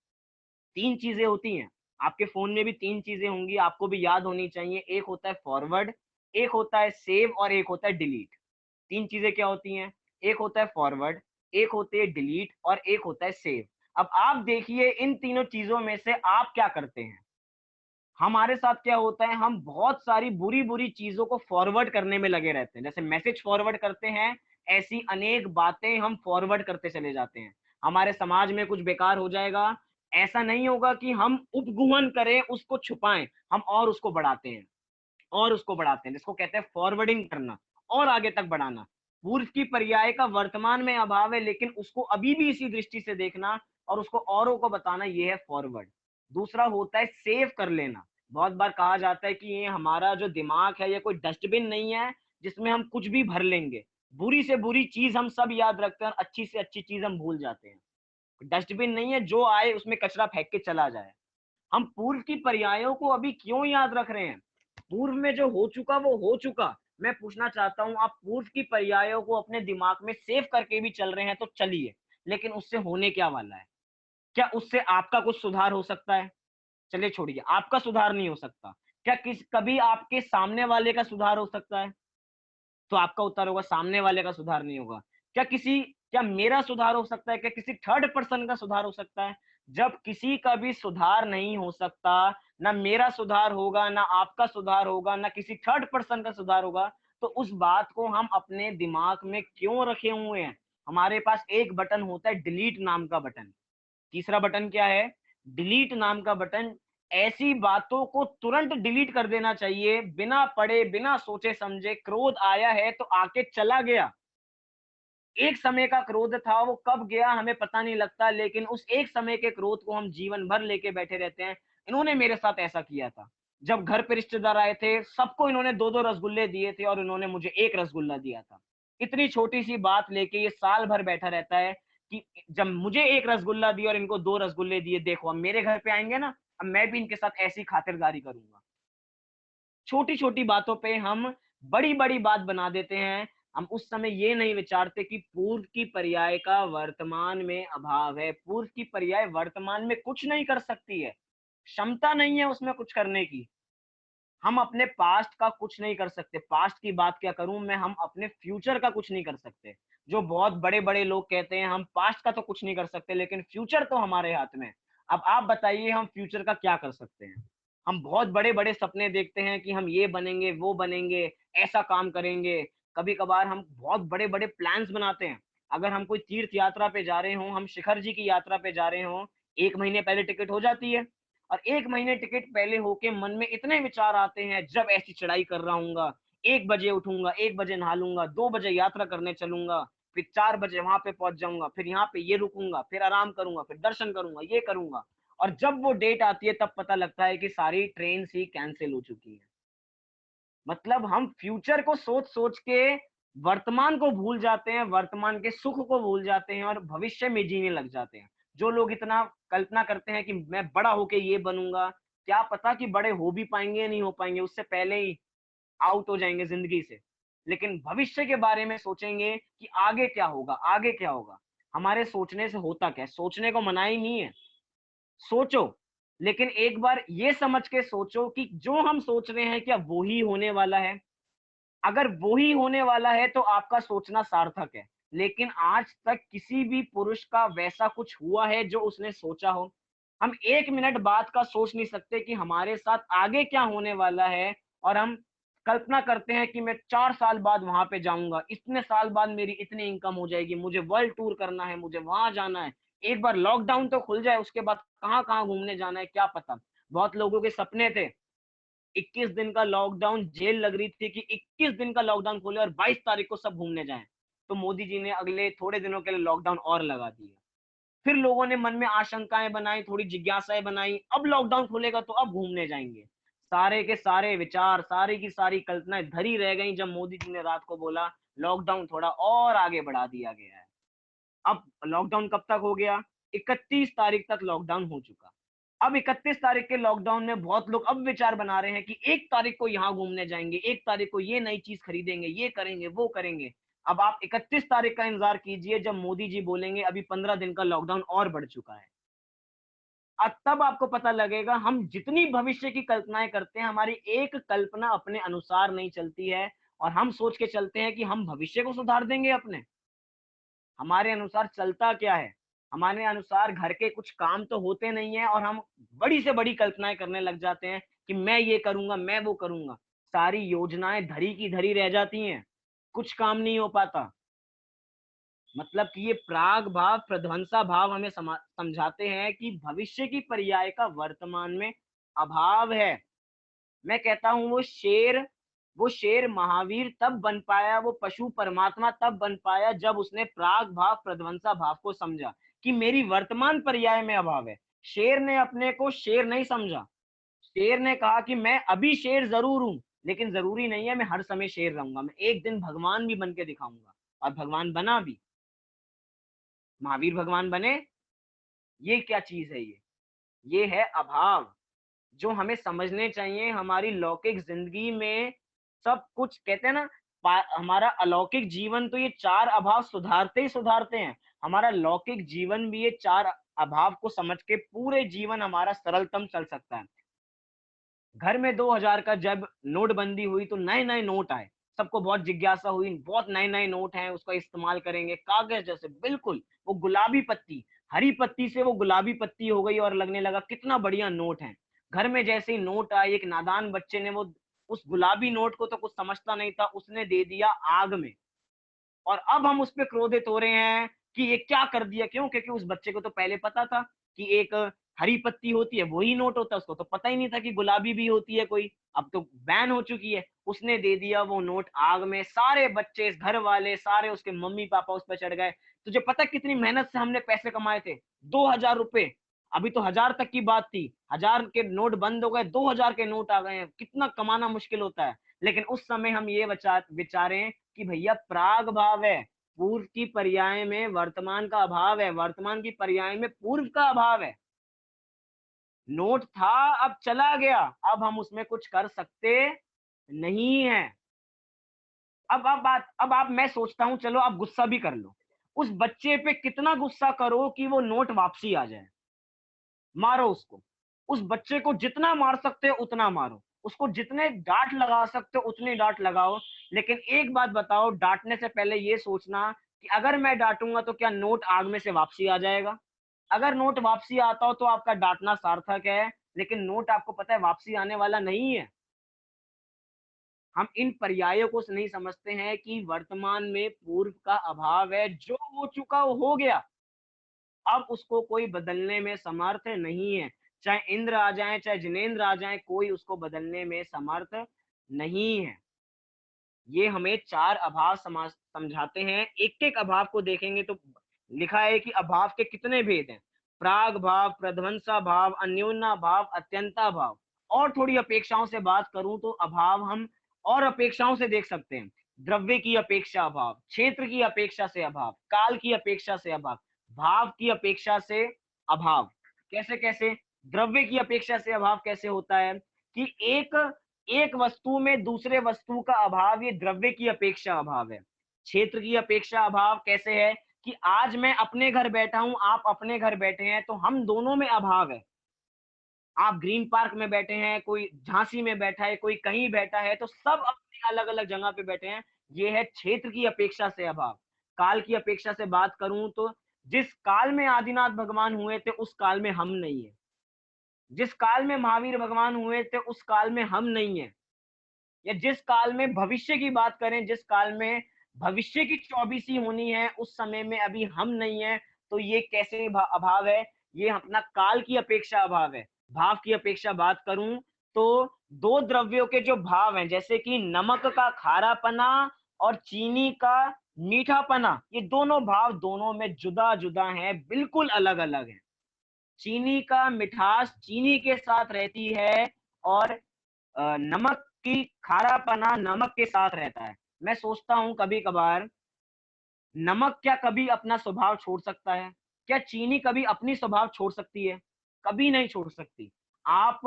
Speaker 1: तीन चीजें होती हैं, आपके फोन में भी तीन चीजें होंगी, आपको भी याद होनी चाहिए। एक होता है फॉरवर्ड, एक होता है सेव और एक होता है डिलीट। तीन चीजें क्या होती हैं? एक होता है फॉरवर्ड, एक होती है डिलीट और एक होता है सेव। अब आप देखिए, इन तीनों चीजों में से आप क्या करते हैं? हमारे साथ क्या होता है, हम बहुत सारी बुरी बुरी चीजों को फॉरवर्ड करने में लगे रहते हैं। जैसे मैसेज फॉरवर्ड करते हैं, ऐसी अनेक बातें हम फॉरवर्ड करते चले जाते हैं। हमारे समाज में कुछ बेकार हो जाएगा, ऐसा नहीं होगा कि हम उपगुहन करें, उसको छुपाएं, हम और उसको बढ़ाते हैं, और उसको बढ़ाते हैं, जिसको कहते हैं फॉरवर्डिंग करना, और आगे तक बढ़ाना। पूर्व की पर्याय का वर्तमान में अभाव है, लेकिन उसको अभी भी इसी दृष्टि से देखना और उसको औरों को बताना, ये है फॉरवर्ड। दूसरा होता है सेव कर लेना। बहुत बार कहा जाता है कि ये हमारा जो दिमाग है, ये कोई डस्टबिन नहीं है जिसमें हम कुछ भी भर लेंगे। बुरी से बुरी चीज हम सब याद रखते हैं और अच्छी से अच्छी चीज हम भूल जाते हैं। डस्टबिन नहीं है जो आए उसमें कचरा फेंक के चला जाए। हम पूर्व की पर्यायों को अभी क्यों याद रख रहे हैं? पूर्व में जो हो चुका वो हो चुका। मैं पूछना चाहता हूं, आप पूर्व की पर्यायों को अपने दिमाग में सेव करके भी चल रहे हैं तो चलिए, लेकिन उससे होने क्या वाला है? क्या उससे आपका कुछ सुधार हो सकता है? चलिए छोड़िए, आपका सुधार नहीं हो सकता। क्या किस कभी आपके सामने वाले का सुधार हो सकता है? तो आपका उत्तर होगा सामने वाले का सुधार नहीं होगा। क्या मेरा सुधार हो सकता है? क्या किसी थर्ड पर्सन का सुधार हो सकता है? जब किसी का भी सुधार नहीं हो सकता, ना मेरा सुधार होगा, ना आपका सुधार होगा, ना किसी थर्ड पर्सन का सुधार होगा, तो उस बात को हम अपने दिमाग में क्यों रखे हुए हैं? हमारे पास एक बटन होता है, डिलीट नाम का बटन। तीसरा बटन क्या है? डिलीट नाम का बटन। ऐसी बातों को तुरंत डिलीट कर देना चाहिए, बिना पढ़े, बिना सोचे समझे। क्रोध आया है तो आके चला गया। एक समय का क्रोध था, वो कब गया हमें पता नहीं लगता, लेकिन उस एक समय के क्रोध को हम जीवन भर लेके बैठे रहते हैं। इन्होंने मेरे साथ ऐसा किया था। जब घर पे रिश्तेदार आए थे, सबको इन्होंने 2-2 रसगुल्ले दिए थे और इन्होंने मुझे 1 रसगुल्ला दिया था। इतनी छोटी-सी बात लेके ये साल भर बैठा रहता है कि जब मुझे 1 रसगुल्ला दिया और इनको 2 रसगुल्ले दिए, देखो अब मेरे घर पे आएँगे ना, अब मैं भी इनके साथ ऐसी खातिरदारी करूँगा। छोटी-छोटी बातों पे हम बड़ी-बड़ी बात बना देते हैं। हम उस समय ये नहीं विचारते कि पूर्व की पर्याय का वर्तमान में अभाव है। पूर्व की पर्याय वर्तमान में कुछ नहीं कर सकती है। क्षमता नहीं है उसमें कुछ करने की। हम अपने पास्ट का कुछ नहीं कर सकते। पास्ट की बात क्या करूँ मैं, हम अपने फ्यूचर का कुछ नहीं कर सकते। जो बहुत बड़े-बड़े लोग कहते हैं हम पास्ट का तो कुछ नहीं कर सकते, लेकिन फ्यूचर तो हमारे हाथ में है। अब आप बताइए हम फ्यूचर का क्या कर सकते हैं? हम बहुत बड़े-बड़े सपने देखते हैं कि हम ये बनेंगे, वो बनेंगे, ऐसा काम करेंगे। कभी-कभार हम बहुत बड़े-बड़े प्लान्स बनाते हैं। अगर हम कोई तीर्थ यात्रा पे जा रहे हों, हम शिखर जी की यात्रा पे जा रहे हों, 1 महीने पहले टिकट हो जाती है। और 1 महीने टिकट पहले होके मन में इतने विचार आते हैं, जब ऐसी चढ़ाई कर रहा हूँगा, 1 बजे उठूँगा, 1 बजे नहा लूँगा, 2 बजे यात्रा करने चलूँगा, फिर 4 बजे वहाँ पे पहुँच जाऊँगा, फिर यहाँ पे ये रुकूँगा, फिर आराम करूँगा, फिर दर्शन करूँगा, ये करूँगा। और जब वो डेट आती है तब पता लगता है कि सारी ट्रेन्स ही कैंसल हो चुकी हैं। मतलब हम फ्यूचर को सोच-सोच के वर्तमान को भूल जाते हैं, वर्तमान के सुख को भूल जाते हैं और भविष्य में जीने लग जाते हैं। जो लोग इतना कल्पना करते हैं कि मैं बड़ा होके ये बनूँगा, क्या पता कि बड़े हो भी पाएँगे या नहीं हो पाएँगे, उससे पहले ही आउट हो जाएँगे ज़िंदगी से। लेकिन भविष्य के बारे में सोचेंगे कि आगे क्या होगा, आगे क्या होगा? हमारे सोचने से होता क्या है? सोचने को मनाही नहीं है। सोचो, लेकिन एक बार ये समझ के सोचो कि जो हम सोच रहे हैं क्या वो ही होने वाला है? अगर वो ही होने वाला है तो आपका सोचना सार्थक है। लेकिन आज तक किसी भी पुरुष का वैसा कुछ हुआ है जो उसने सोचा हो? हम 1 मिनट बाद का सोच नहीं सकते कि हमारे साथ आगे क्या होने वाला है और हम कल्पना करते हैं कि मैं 4 साल बाद वहाँ पे जाऊँगा, इतने साल बाद मेरी इतनी इनकम हो जाएगी, मुझे वर्ल्ड टूर करना है, मुझे वहाँ जाना है। एक बार लॉकडाउन तो खुल जाए उसके बाद कहाँ-कहाँ घूमने जाना है क्या पता? बहुत लोगों के सपने थे 21 दिन का लॉकडाउन, जेल लग रही थी कि 21 दिन का लॉकडाउन खोले और 22 तारीख को सब घूमने जाएँ। तो मोदी जी ने अगले थोड़े दिनों के लिए लॉकडाउन और लगा दिया। फिर लोगों ने मन में आशंकाएँ बनाई, थोड़ी जिज्ञासाएँ बनाई, अब लॉकडाउन खुलेगा तो अब घूमने जाएँगे। सारे के सारे विचार, सारी की सारी कल्पनाएँ धरी रह गईं जब मोदी जी ने रात को बोला लॉकडाउन थोड़ा और आगे बढ़ा दिया गया है। अब लॉकडाउन कब तक हो गया? 31 तारीख तक लॉकडाउन हो चुका। अब 31 तारीख के लॉकडाउन में बहुत लोग अब विचार बना रहे हैं कि 1 तारीख को यहाँ घूमने जाएँगे, 1 तारीख को ये नई चीज़ खरीदेंगे, ये करेंगे, वो करेंगे। अब आप 31 तारीख का इंतज़ार कीजिए जब मोदी जी बोलेंगे अभी 15 दिन का लॉकडाउन और बढ़ चुका है। तब आपको पता लगेगा हम जितनी भविष्य की कल्पनाएँ करते हैं, हमारी एक कल्पना अपने अनुसार नहीं चलती है और हम सोच के चलते हैं कि हम भविष्य को सुधार देंगे अपने। हमारे अनुसार चलता क्या है? हमारे अनुसार घर के कुछ काम तो होते नहीं हैं और हम बड़ी से बड़ी कल्पनाएँ करने लग जाते हैं कि मैं ये करूँगा, मैं वो करूँगा। सारी योजनाएँ धरी की धरी रह जाती हैं, कुछ काम नहीं हो पाता। मतलब कि ये प्राग भाव, प्रध्वंसा भाव हमें समझाते हैं कि भविष्य की पर्याय का वर्तमान में अभाव है। मैं कहता हूँ वो शेर महावीर तब बन पाया, वो पशु परमात्मा तब बन पाया जब उसने प्राग भाव प्रध्वंसा भाव को समझा कि मेरी वर्तमान पर्याय में अभाव है। शेर ने अपने को शेर नहीं समझा। शेर ने कहा कि मैं अभी शेर ज़रूर हूँ, लेकिन ज़रूरी नहीं है मैं हर समय शेर रहूँगा। मैं एक दिन भगवान भी बन के दिखाऊँगा और भगवान बना भी। महावीर भगवान बने, ये क्या चीज़ है ये? ये है अभाव। जो हमें समझने चाहिए हमारी लौकिक ज़िंदगी में सब कुछ कहते हैं ना हमारा अलौकिक जीवन तो ये 4 अभाव सुधारते ही सुधारते हैं। हमारा लौकिक जीवन भी ये 4 अभाव को समझ के पूरे जीवन हमारा सरलतम चल सकता है। घर में 2000 का जब नोटबंदी हुई तो नए-नए नोट आए। सबको बहुत जिज्ञासा हुई, बहुत नए नए नोट हैं, उसका इस्तेमाल करेंगे, कागज जैसे बिल्कुल वो गुलाबी पत्ती, हरी पत्ती से वो गुलाबी पत्ती हो गई और लगने लगा कितना बढ़िया नोट है। घर में जैसे ही नोट आई, एक नादान बच्चे ने वो उस गुलाबी नोट को तो कुछ समझता नहीं था, उसने दे दिया आग में। और अब हम उस पे क्रोधित हो रहे हैं कि ये क्या कर दिया, क्यों? क्योंकि उस बच्चे को तो पहले पता था कि एक हरी पत्ती होती है वही नोट होता है, उसको तो पता ही नहीं था कि गुलाबी भी होती है कोई। अब तो बैन हो चुकी है। उसने दे दिया वो नोट आग में, सारे बच्चे, घर वाले सारे, उसके मम्मी पापा उस पर चढ़ गए। तुझे पता कितनी मेहनत से हमने पैसे कमाए थे? 2,000 रुपए। अभी तो 1,000 तक की बात थी, 1,000 के नोट बंद हो गए, 2,000 के नोट आ गए हैं, कितना कमाना मुश्किल होता है। लेकिन उस समय हम ये विचारें कि भैया प्राग भाव है, पूर्व की पर्याय में वर्तमान का अभाव है, वर्तमान की पर्याय में पूर्व का अभाव है। नोट था, अब चला गया, अब हम उसमें कुछ कर सकते नहीं है। अब आप मैं सोचता हूँ, चलो आप गुस्सा भी कर लो, उस बच्चे पे कितना गुस्सा करो कि वो नोट वापसी आ जाए। मारो उसको, उस बच्चे को जितना मार सकते हो उतना मारो, उसको जितने डांट लगा सकते हो उतनी डांट लगाओ। लेकिन एक बात बताओ, डांटने से पहले ये सोचना कि अगर मैं डांटूंगा तो क्या नोट आग में से वापसी आ जाएगा? अगर नोट वापसी आता हो तो आपका डांटना सार्थक है, लेकिन नोट आपको पता है वापसी आने वाला नहीं है। हम इन पर्यायों को नहीं समझते हैं कि वर्तमान में पूर्व का अभाव है, जो हो चुका वो हो गया, अब उसको कोई बदलने में समर्थ नहीं है। चाहे इंद्र आ जाए, चाहे जिनेंद्र आ जाए, कोई उसको बदलने में समर्थ नहीं है। ये हमें 4 अभाव समझाते हैं। एक-एक अभाव को देखेंगे तो लिखा है कि अभाव के कितने भेद हैं। प्राग भाव, प्रध्वंसा भाव, अन्योन्या भाव, अत्यंता भाव। और थोड़ी अपेक्षाओं से बात करूँ तो अभाव हम और अपेक्षाओं से देख सकते हैं। द्रव्य की अपेक्षा अभाव, क्षेत्र की अपेक्षा से अभाव, काल की अपेक्षा से अभाव, भाव की अपेक्षा से अभाव। कैसे-कैसे? द्रव्य की अपेक्षा से अभाव कैसे होता है कि एक एक वस्तु में दूसरे वस्तु का अभाव, ये द्रव्य की अपेक्षा अभाव है। क्षेत्र की अपेक्षा अभाव कैसे है कि आज मैं अपने घर बैठा हूं, आप अपने घर बैठे हैं, तो हम दोनों में अभाव है। आप ग्रीन पार्क में बैठे हैं, कोई झांसी में बैठा है, कोई कहीं बैठा है, तो सब अपनी अलग अलग जगह पे बैठे हैं। ये है क्षेत्र की अपेक्षा से अभाव। काल की अपेक्षा से बात करूं तो जिस काल में आदिनाथ भगवान हुए थे उस काल में हम नहीं है, जिस काल में महावीर भगवान हुए थे उस काल में हम नहीं है, या जिस काल में भविष्य की बात करें, जिस काल में भविष्य की 24वीं होनी है, उस समय में अभी हम नहीं है, तो ये कैसे अभाव है? ये अपना काल की अपेक्षा अभाव है। भाव की अपेक्षा बात करूं तो दो द्रव्यों के जो भाव हैं, जैसे कि नमक का खारापना और चीनी का मीठापना, ये दोनों भाव दोनों में जुदा जुदा हैं, बिल्कुल अलग अलग है। चीनी का मिठास चीनी के साथ रहती है और नमक की खारापना नमक के साथ रहता है। मैं सोचता हूँ कभी-कभार, नमक क्या कभी अपना स्वभाव छोड़ सकता है? क्या चीनी कभी अपनी स्वभाव छोड़ सकती है? कभी नहीं छोड़ सकती। आप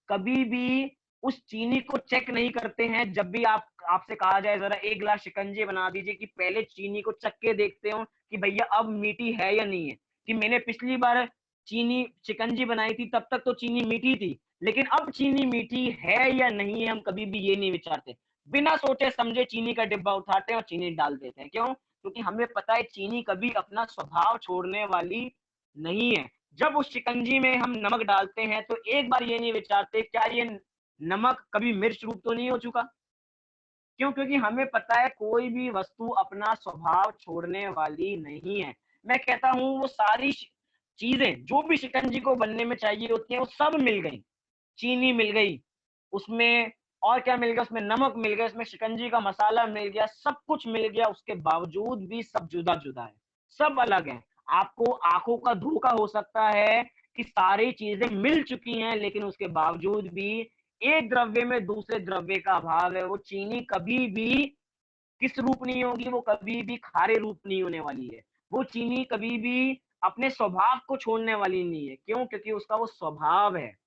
Speaker 1: कभी भी उस चीनी को चेक नहीं करते हैं, जब भी आपसे कहा जाए ज़रा 1 गिलास शिकंजी बना दीजिए, कि पहले चीनी को चख के देखते हो कि भैया अब मीठी है या नहीं है? कि मैंने पिछली बार चीनी शिकंजी बनाई थी तब तक तो चीनी मीठी थी, लेकिन अब चीनी मीठी है या नहीं है, हम कभी भी ये नहीं विचारते। बिना सोचे समझे चीनी का डिब्बा उठाते हैं और चीनी डाल देते हैं। क्यों? क्योंकि हमें पता है चीनी कभी अपना स्वभाव छोड़ने वाली नहीं है। जब उस शिकंजी में हम नमक डालते हैं तो एक बार ये नहीं विचारते क्या ये नमक कभी मिर्च रूप तो नहीं हो चुका? क्यों? क्योंकि हमें पता है कोई भी वस्तु अपना स्वभाव छोड़ने वाली नहीं है। मैं कहता हूँ वो सारी चीजें जो भी शिकंजी को बनने में चाहिए होती हैं वो सब मिल गई। चीनी मिल गई, उसमें और क्या मिल गया? उसमें नमक मिल गया, उसमें शिकंजी का मसाला मिल गया, सब कुछ मिल गया, उसके बावजूद भी सब जुदा-जुदा है, सब अलग है। आपको आँखों का धोखा हो सकता है कि सारी चीज़ें मिल चुकी हैं, लेकिन उसके बावजूद भी एक द्रव्य में दूसरे द्रव्य का अभाव है। वो चीनी कभी भी किस रूप नहीं होगी, वो कभी भी खारे रूप नहीं होने वाली है। वो चीनी कभी भी अपने स्वभाव को छोड़ने वाली नहीं है। क्यों? क्योंकि उसका वो स्वभाव है।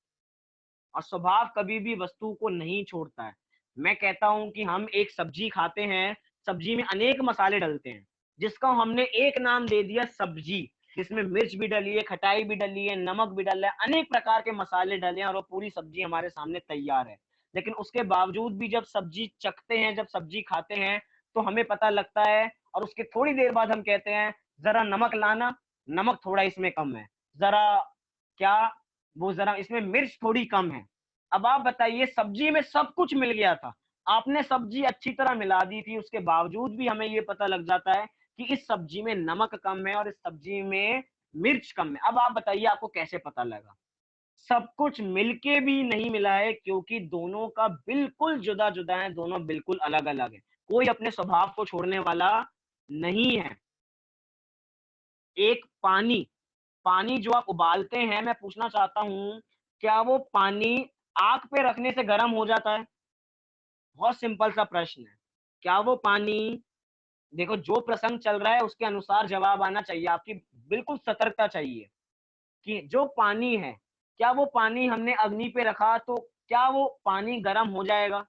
Speaker 1: और स्वभाव कभी भी वस्तु को नहीं छोड़ता है। मैं कहता हूँ कि हम एक सब्जी खाते हैं, सब्जी में अनेक मसाले डलते हैं, जिसका हमने एक नाम दे दिया सब्जी, जिसमें मिर्च भी डली है, खटाई भी डली है, नमक भी डला है, अनेक प्रकार के मसाले डले हैं और वो पूरी सब्जी हमारे सामने तैयार है। लेकिन उसके बावजूद भी जब सब्जी चखते हैं, जब सब्जी खाते हैं, तो हमें पता लगता है और उसके थोड़ी देर बाद हम कहते हैं जरा नमक लाना, नमक थोड़ा इसमें कम है, जरा क्या वो जरा इसमें मिर्च थोड़ी कम है। अब आप बताइए, सब्जी में सब कुछ मिल गया था, आपने सब्जी अच्छी तरह मिला दी थी, उसके बावजूद भी हमें ये पता लग जाता है कि इस सब्जी में नमक कम है और इस सब्जी में मिर्च कम है। अब आप बताइए आपको कैसे पता लगा? सब कुछ मिलके भी नहीं मिला है, क्योंकि दोनों का बिल्कुल जुदा-जुदा है, दोनों बिल्कुल अलग-अलग है। कोई अपने स्वभाव को छोड़ने वाला नहीं है। एक पानी, पानी जो आप उबालते हैं, मैं पूछना चाहता हूँ, क्या वो पानी आग पे रखने से गर्म हो जाता है? बहुत सिंपल सा प्रश्न है। क्या वो पानी, देखो जो प्रसंग चल रहा है उसके अनुसार जवाब आना चाहिए, आपकी बिल्कुल सतर्कता चाहिए कि जो पानी है, क्या वो पानी हमने अग्नि पे रखा तो क्या वो पानी गर्म हो जाएगा?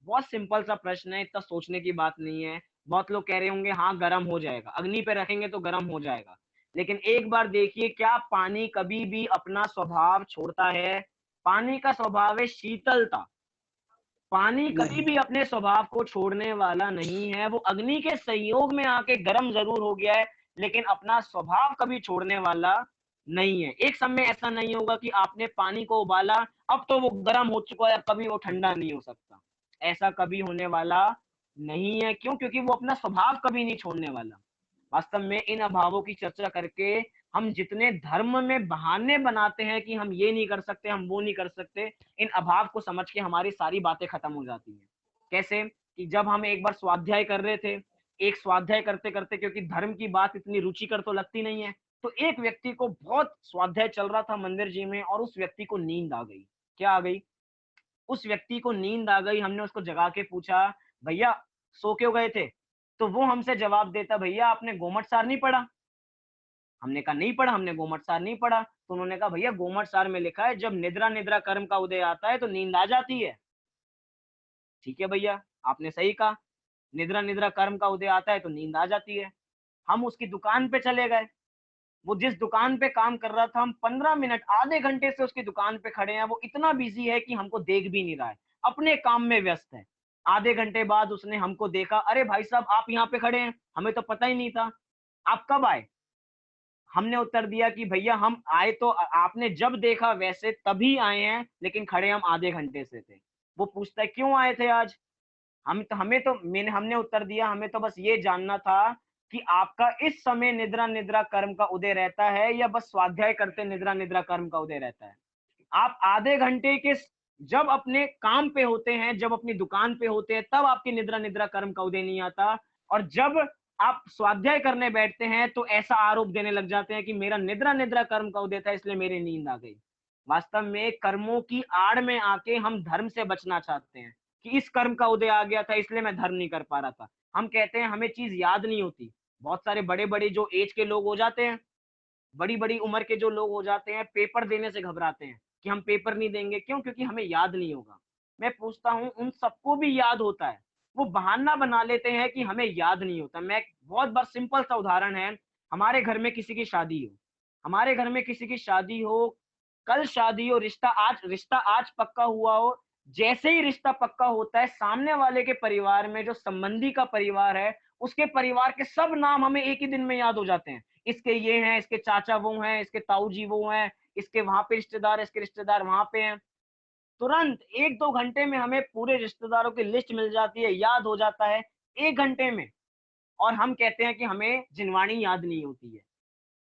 Speaker 1: बहुत सिंपल सा प्रश्न है, इतना सोचने की बात नहीं है। बहुत लोग कह रहे होंगे हाँ गर्म हो जाएगा, अग्नि पे रखेंगे तो गर्म हो जाएगा। लेकिन एक बार देखिए, क्या पानी कभी भी अपना स्वभाव छोड़ता है? पानी का स्वभाव है शीतलता। पानी कभी
Speaker 2: नहीं।
Speaker 1: भी अपने स्वभाव को छोड़ने वाला नहीं है। वो अग्नि के संयोग में आके गर्म ज़रूर हो गया है, लेकिन अपना स्वभाव कभी छोड़ने वाला नहीं है। एक समय ऐसा नहीं होगा कि आपने पानी को उबाला, अब तो वो गर्म हो चुका है, अब कभी वो ठंडा नहीं हो सकता। ऐसा कभी होने वाला नहीं है। क्यों? क्योंकि वो अपना स्वभाव कभी नहीं छोड़ने वाला। वास्तव में इन अभावों की चर्चा करके हम जितने धर्म में बहाने बनाते हैं कि हम ये नहीं कर सकते, हम वो नहीं कर सकते, इन अभाव को समझ के हमारी सारी बातें खत्म हो जाती हैं। कैसे? कि जब हम एक बार स्वाध्याय कर रहे थे, एक स्वाध्याय करते-करते, क्योंकि धर्म की बात इतनी रुचिकर तो लगती नहीं है, तो एक व्यक्ति को बहुत स्वाध्याय चल रहा था मंदिर जी में और उस व्यक्ति को नींद आ गई। क्या आ गई? उस व्यक्ति को नींद आ गई। हमने उसको जगा के पूछा, "भैया सो क्यों गए थे?" तो वो हमसे जवाब देता, "भैया आपने गोमट सार नहीं पढ़ा?" हमने कहा, "नहीं पढ़ा, हमने गोमट सार नहीं पढ़ा।" तो उन्होंने कहा, "भैया गोमट सार में लिखा है जब निद्रा निद्रा कर्म का उदय आता है तो नींद आ जाती है।" ठीक है भैया, आपने सही कहा, निद्रा निद्रा कर्म का उदय आता है तो नींद आ जाती है। हम उसकी दुकान पे चले गए। वो जिस दुकान पे काम कर रहा था, हम 15 मिनट, आधे घंटे से उसकी दुकान पे खड़े हैं। वो इतना बिज़ी है कि हमको देख भी नहीं रहा है, अपने काम में व्यस्त है। आधे घंटे बाद उसने हमको देखा, "अरे भाई साहब आप यहाँ पे खड़े हैं, हमें तो पता ही नहीं था। आप कब आए?" हमने उत्तर दिया कि भैया हम आए तो आपने जब देखा वैसे तभी आए हैं, लेकिन खड़े हम आधे घंटे से थे। वो पूछता है, "क्यों आए थे आज?" हमें तो मैंने हमने उत्तर दिया, "हमें तो बस ये जानना था कि आपका इस समय निद्रा निद्रा कर्म का उदय रहता है या बस स्वाध्याय करते निद्रा निद्रा कर्म का उदय रहता है? आप आधे घंटे के जब अपने काम पे होते हैं, जब अपनी दुकान पे होते हैं, तब आपकी निद्रा निद्रा कर्म का उदय नहीं आता, और जब आप स्वाध्याय करने बैठते हैं तो ऐसा आरोप देने लग जाते हैं कि मेरा निद्रा निद्रा कर्म का उदय था इसलिए मेरी नींद आ गई। वास्तव में कर्मों की आड़ में आके हम धर्म से बचना चाहते हैं कि इस कर्म का उदय आ गया था इसलिए मैं धर्म नहीं कर पा रहा था। हम कहते हैं हमें चीज याद नहीं होती। बहुत सारे बड़े बड़े जो एज के लोग हो जाते हैं, बड़ी-बड़ी उम्र के जो लोग हो जाते हैं, पेपर देने से घबराते हैं कि हम पेपर नहीं देंगे। क्यों? क्योंकि हमें याद नहीं होगा। मैं पूछता हूँ, उन सबको भी याद होता है। वो बहाना बना लेते हैं कि हमें याद नहीं होता। मैं एक बहुत बार सिंपल सा उदाहरण है, हमारे घर में किसी की शादी हो, हमारे घर में किसी की शादी हो, कल शादी हो, रिश्ता आज पक्का हुआ हो, जैसे ही रिश्ता पक्का होता है, सामने वाले के परिवार में जो संबंधी का परिवार है, उसके परिवार के सब नाम हमें एक ही दिन में याद हो जाते हैं। इसके ये हैं, इसके चाचा वो हैं, इसके ताऊ जी वो हैं, इसके वहाँ पे रिश्तेदार, इसके रिश्तेदार वहाँ पे हैं। तुरंत 1-2 घंटे में हमें पूरे रिश्तेदारों की लिस्ट मिल जाती है, याद हो जाता है 1 घंटे में, और हम कहते हैं कि हमें जिनवाणी याद नहीं होती है।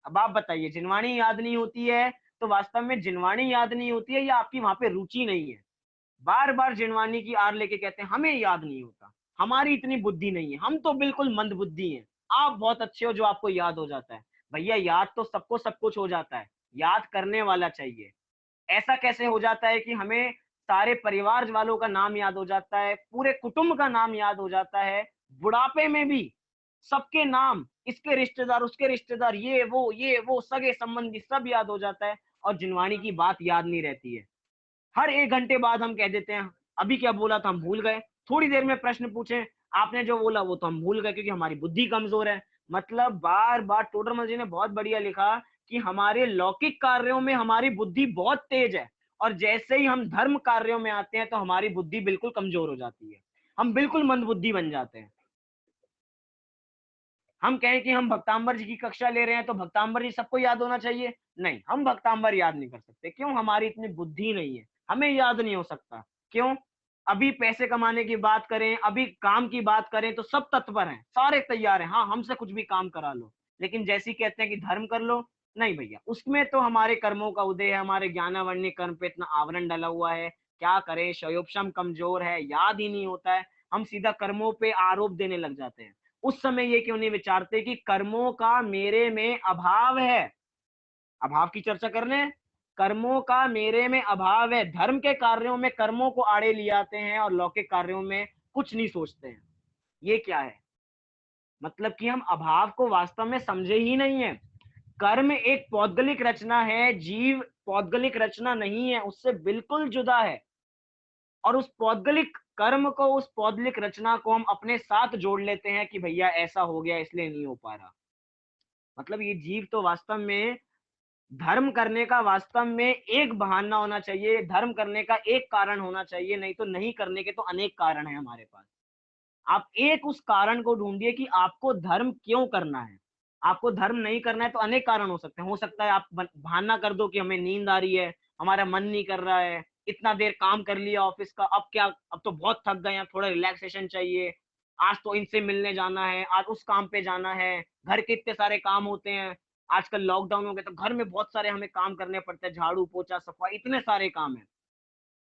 Speaker 1: अब आप बताइए, जिनवाणी याद नहीं होती है, तो वास्तव में जिनवाणी याद नहीं होती है या आपकी वहाँ पे रुचि नहीं है? बार-बार जिनवानी की आड़ लेके कहते हैं, हमें याद नहीं होता, हमारी इतनी बुद्धि नहीं है, हम तो बिल्कुल मंदबुद्धि हैं, आप बहुत अच्छे हो जो आपको याद हो जाता है। भैया याद तो सबको सब कुछ हो जाता है, याद करने वाला चाहिए। ऐसा कैसे हो जाता है कि हमें सारे परिवार वालों का नाम याद हो जाता है, पूरे कुटुंब का नाम याद हो जाता है, बुढ़ापे में भी सबके नाम, इसके रिश्तेदार, उसके रिश्तेदार, ये वो, सगे-संबंधी सब याद हो जाता है, और जिनवानी की बात याद नहीं रहती है। हर 1 घंटे बाद हम कह देते हैं, अभी क्या बोला था हम भूल गए। थोड़ी देर में प्रश्न पूछें, आपने जो बोला वो तो हम भूल गए क्योंकि हमारी बुद्धि कमज़ोर है। मतलब बार-बार टोडरमल जी ने बहुत बढ़िया लिखा कि हमारे लौकिक कार्यों में हमारी बुद्धि बहुत तेज है, और जैसे ही हम धर्म कार्यों में आते हैं तो हमारी बुद्धि बिल्कुल कमजोर हो जाती है, हम बिल्कुल मंदबुद्धि बन जाते हैं। हम कहें कि हम भक्तांबर जी की कक्षा ले रहे हैं तो भक्तांबर जी सबको याद होना चाहिए, नहीं, हम भक्तांबर याद नहीं कर सकते। क्यों? हमारी इतनी बुद्धि नहीं है, हमें याद नहीं हो सकता। क्यों? अभी पैसे कमाने की बात करें, अभी काम की बात करें तो सब तत्पर हैं, सारे तैयार हैं, हाँ हमसे कुछ भी काम करा लो। लेकिन जैसे ही कहते हैं कि धर्म कर लो, नहीं भैया, उसमें तो हमारे कर्मों का उदय है, हमारे ज्ञानावरण्य कर्म पे इतना आवरण डला हुआ है, क्या करें, शयोपशम कमजोर है, याद ही नहीं होता है, हम सीधा कर्मों पे आरोप देने लग जाते हैं। उस समय ये क्यों नहीं विचारते कि कर्मों का मेरे में अभाव है, अभाव की चर्चा कर रहे हैं, कर्मों का मेरे में अभाव है, धर्म के कार्यों में कर्मों को आड़े ले आते हैं और लौकिक कार्यों में कुछ नहीं सोचते हैं। ये क्या है? मतलब कि हम अभाव को वास्तव में समझे ही नहीं है। कर्म एक पौद्गलिक रचना है, जीव पौद्गलिक रचना नहीं है, उससे बिल्कुल जुदा है। और उस पौद्गलिक कर्म को, उस पौद्गलिक रचना को हम अपने साथ जोड़ लेते हैं कि भैया ऐसा हो गया इसलिए नहीं हो पा रहा। मतलब ये जीव तो वास्तव में धर्म करने का वास्तव में एक बहाना होना चाहिए, धर्म करने का एक कारण होना चाहिए, नहीं तो नहीं करने के तो अनेक कारण है हमारे पास। आप एक उस कारण को ढूंढिए कि आपको धर्म क्यों करना है। आपको धर्म नहीं करना है तो अनेक कारण हो सकते हैं। हो सकता है आप बहाना कर दो कि हमें नींद आ रही है, हमारा मन नहीं कर रहा है, इतना देर काम कर लिया ऑफिस का, अब क्या, अब तो बहुत थक गए हैं, थोड़ा रिलैक्सेशन चाहिए, आज तो इनसे मिलने जाना है, आज उस काम पे जाना है, घर के इतने सारे काम होते हैं, आजकल लॉकडाउन हो गया तो घर में बहुत सारे हमें काम करने पड़ते हैं, झाड़ू पोछा सफाई, इतने सारे काम है।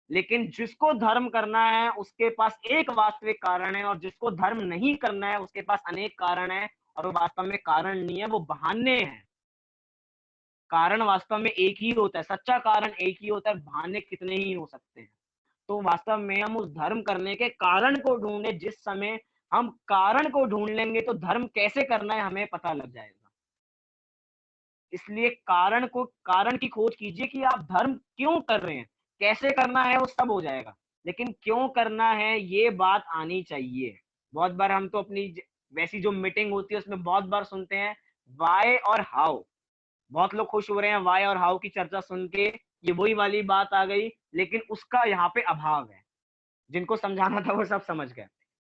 Speaker 1: लेकिन जिसको धर्म करना है उसके पास एक वास्तविक कारण है, और जिसको धर्म नहीं करना है उसके पास अनेक कारण है, और वो वास्तव में कारण नहीं है, वो बहाने हैं। कारण वास्तव में एक ही होता है, सच्चा कारण एक ही होता है, बहाने कितने ही हो सकते हैं। तो वास्तव में हम उस धर्म करने के कारण को ढूंढे, जिस समय हम कारण को ढूंढ लेंगे तो धर्म कैसे करना है हमें पता लग जाएगा। इसलिए कारण की खोज कीजिए कि आप धर्म क्यों कर रहे हैं, कैसे करना है वो सब हो जाएगा, लेकिन क्यों करना है ये बात आनी चाहिए। बहुत बार हम तो अपनी वैसी जो मीटिंग होती है उसमें बहुत बार सुनते हैं वाई और हाउ, बहुत लोग खुश हो रहे हैं वाई और हाउ की चर्चा सुन के, ये वही वाली बात आ गई, लेकिन उसका यहाँ पे अभाव है। जिनको समझाना था वो सब समझ गए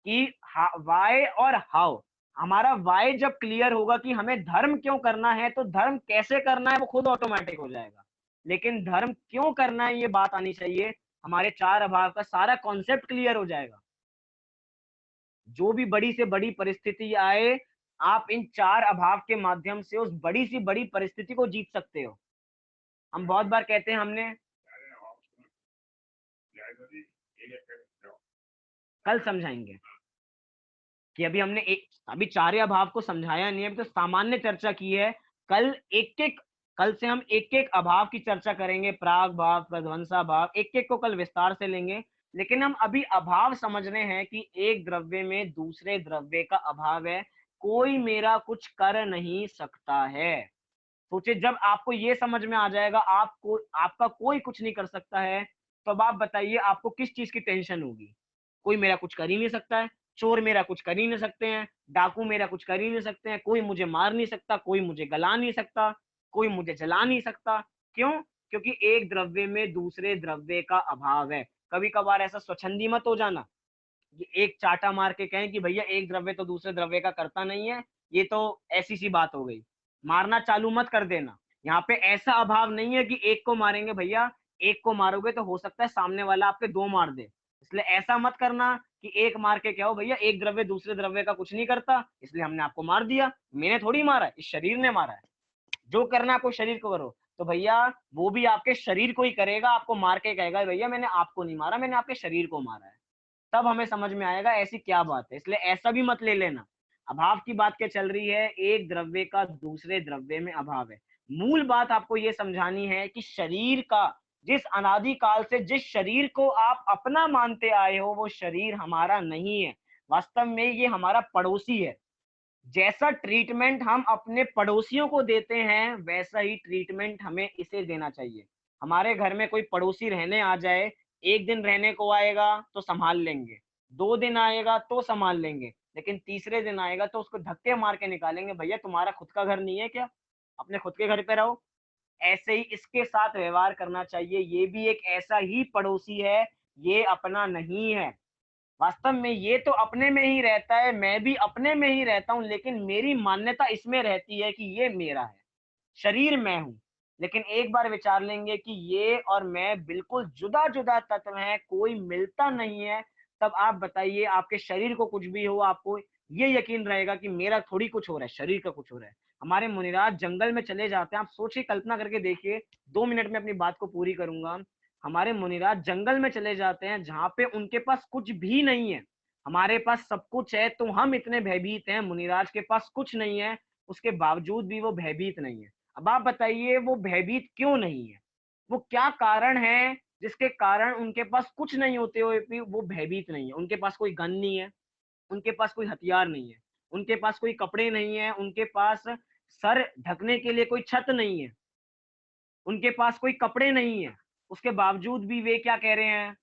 Speaker 1: कि वाई और हाउ, हमारा वाई जब क्लियर होगा कि हमें धर्म क्यों करना है तो धर्म कैसे करना है वो खुद ऑटोमेटिक हो जाएगा। लेकिन धर्म क्यों करना है ये बात आनी चाहिए, हमारे चार अभाव का सारा कॉन्सेप्ट क्लियर हो जाएगा। जो भी बड़ी से बड़ी परिस्थिति आए, आप इन चार अभाव के माध्यम से उस बड़ी सी बड़ी परिस्थिति को जीत सकते हो। हम बहुत बार कहते हैं हमने कल समझाएंगे कि अभी चार्य अभाव को समझाया नहीं है, अभी तो सामान्य चर्चा की है। कल एक एक कल से हम एक एक अभाव की चर्चा करेंगे, प्राग भाव, प्रध्वंसा भाव, एक एक को कल विस्तार से लेंगे। लेकिन हम अभी अभाव समझ रहे हैं कि एक द्रव्य में दूसरे द्रव्य का अभाव है, कोई मेरा कुछ कर नहीं सकता है। सोचिए जब आपको ये समझ में आ जाएगा आपको आपका कोई कुछ नहीं कर सकता है, तो अब आप बताइए आपको किस चीज की टेंशन होगी। कोई मेरा कुछ कर ही नहीं सकता है, चोर मेरा कुछ कर ही नहीं सकते हैं, डाकू मेरा कुछ कर ही नहीं सकते हैं, कोई मुझे मार नहीं सकता, कोई मुझे गला नहीं सकता, कोई मुझे जला नहीं सकता। क्यों? क्योंकि एक द्रव्य में दूसरे द्रव्य का अभाव है। कभी कभार ऐसा स्वच्छंदी मत हो जाना, ये एक चाटा मार के कहें कि भैया एक द्रव्य तो दूसरे द्रव्य का करता नहीं है, ये तो ऐसी सी बात हो गई। मारना चालू मत कर देना। यहाँ पे ऐसा अभाव नहीं है कि एक को मारेंगे भैया, एक को मारोगे तो हो सकता है सामने वाला आपके दो मार दे, इसलिए ऐसा मत करना कि एक मार के क्या हो भैया, एक द्रव्य दूसरे द्रव्य का कुछ नहीं करता इसलिए हमने आपको मार दिया। मैंने थोड़ी मारा है, इस शरीर ने मारा है। जो करना है आपको शरीर को करो, तो भैया वो भी आपके शरीर को ही करेगा, आपको मार के कहेगा भैया मैंने आपको नहीं मारा, मैंने आपके शरीर को मारा है। तब हमें समझ में आएगा ऐसी क्या बात है। इसलिए ऐसा भी मत ले लेना। अभाव की बात क्या चल रही है, एक द्रव्य का दूसरे द्रव्य में अभाव है। मूल बात आपको ये समझानी है कि शरीर का, जिस अनादि काल से जिस शरीर को आप अपना मानते आए हो वो शरीर हमारा नहीं है, वास्तव में ये हमारा पड़ोसी है। जैसा ट्रीटमेंट हम अपने पड़ोसियों को देते हैं वैसा ही ट्रीटमेंट हमें इसे देना चाहिए। हमारे घर में कोई पड़ोसी रहने आ जाए, एक दिन रहने को आएगा तो संभाल लेंगे, दो दिन आएगा तो संभाल लेंगे, लेकिन तीसरे दिन आएगा तो उसको धक्के मार के निकालेंगे, भैया तुम्हारा खुद का घर नहीं है क्या, अपने खुद के घर पे रहो। ऐसे ही इसके साथ व्यवहार करना चाहिए। ये भी एक ऐसा ही पड़ोसी है, ये अपना नहीं है। वास्तव में ये तो अपने में ही रहता है, मैं भी अपने में ही रहता हूँ, लेकिन मेरी मान्यता इसमें रहती है कि ये मेरा है, शरीर मैं हूँ। लेकिन एक बार विचार लेंगे कि ये और मैं बिल्कुल जुदा-जुदा तत्व हैं, कोई मिलता नहीं है, तब आप बताइए आपके शरीर को कुछ भी हो, आपको ये यकीन रहेगा कि मेरा थोड़ी कुछ हो रहा है, शरीर का कुछ हो रहा है। हमारे मुनिराज जंगल में चले जाते हैं, आप सोचिए, कल्पना करके देखिए, 2 मिनट में अपनी बात को पूरी करूँगा। हमारे मुनिराज जंगल में चले जाते हैं, जहाँ पे उनके पास कुछ भी नहीं है। हमारे पास सब कुछ है, तो हम इतने भयभीत हैं, मुनिराज के पास कुछ नहीं है, उसके बावजूद भी वो भयभीत नहीं है। अब आप बताइए वो भयभीत क्यों नहीं है? वो क्या कारण है जिसके कारण उनके पास कुछ नहीं होते हुए भी वो भयभीत नहीं है? उनके पास कोई गन नहीं है, उनके पास कोई हथियार नहीं है, उनके पास कोई कपड़े नहीं है, उनके पास सर ढकने के लिए कोई छत नहीं है, उनके पास कोई कपड़े नहीं है। उसके बावजूद भी वे क्या कह रहे हैं?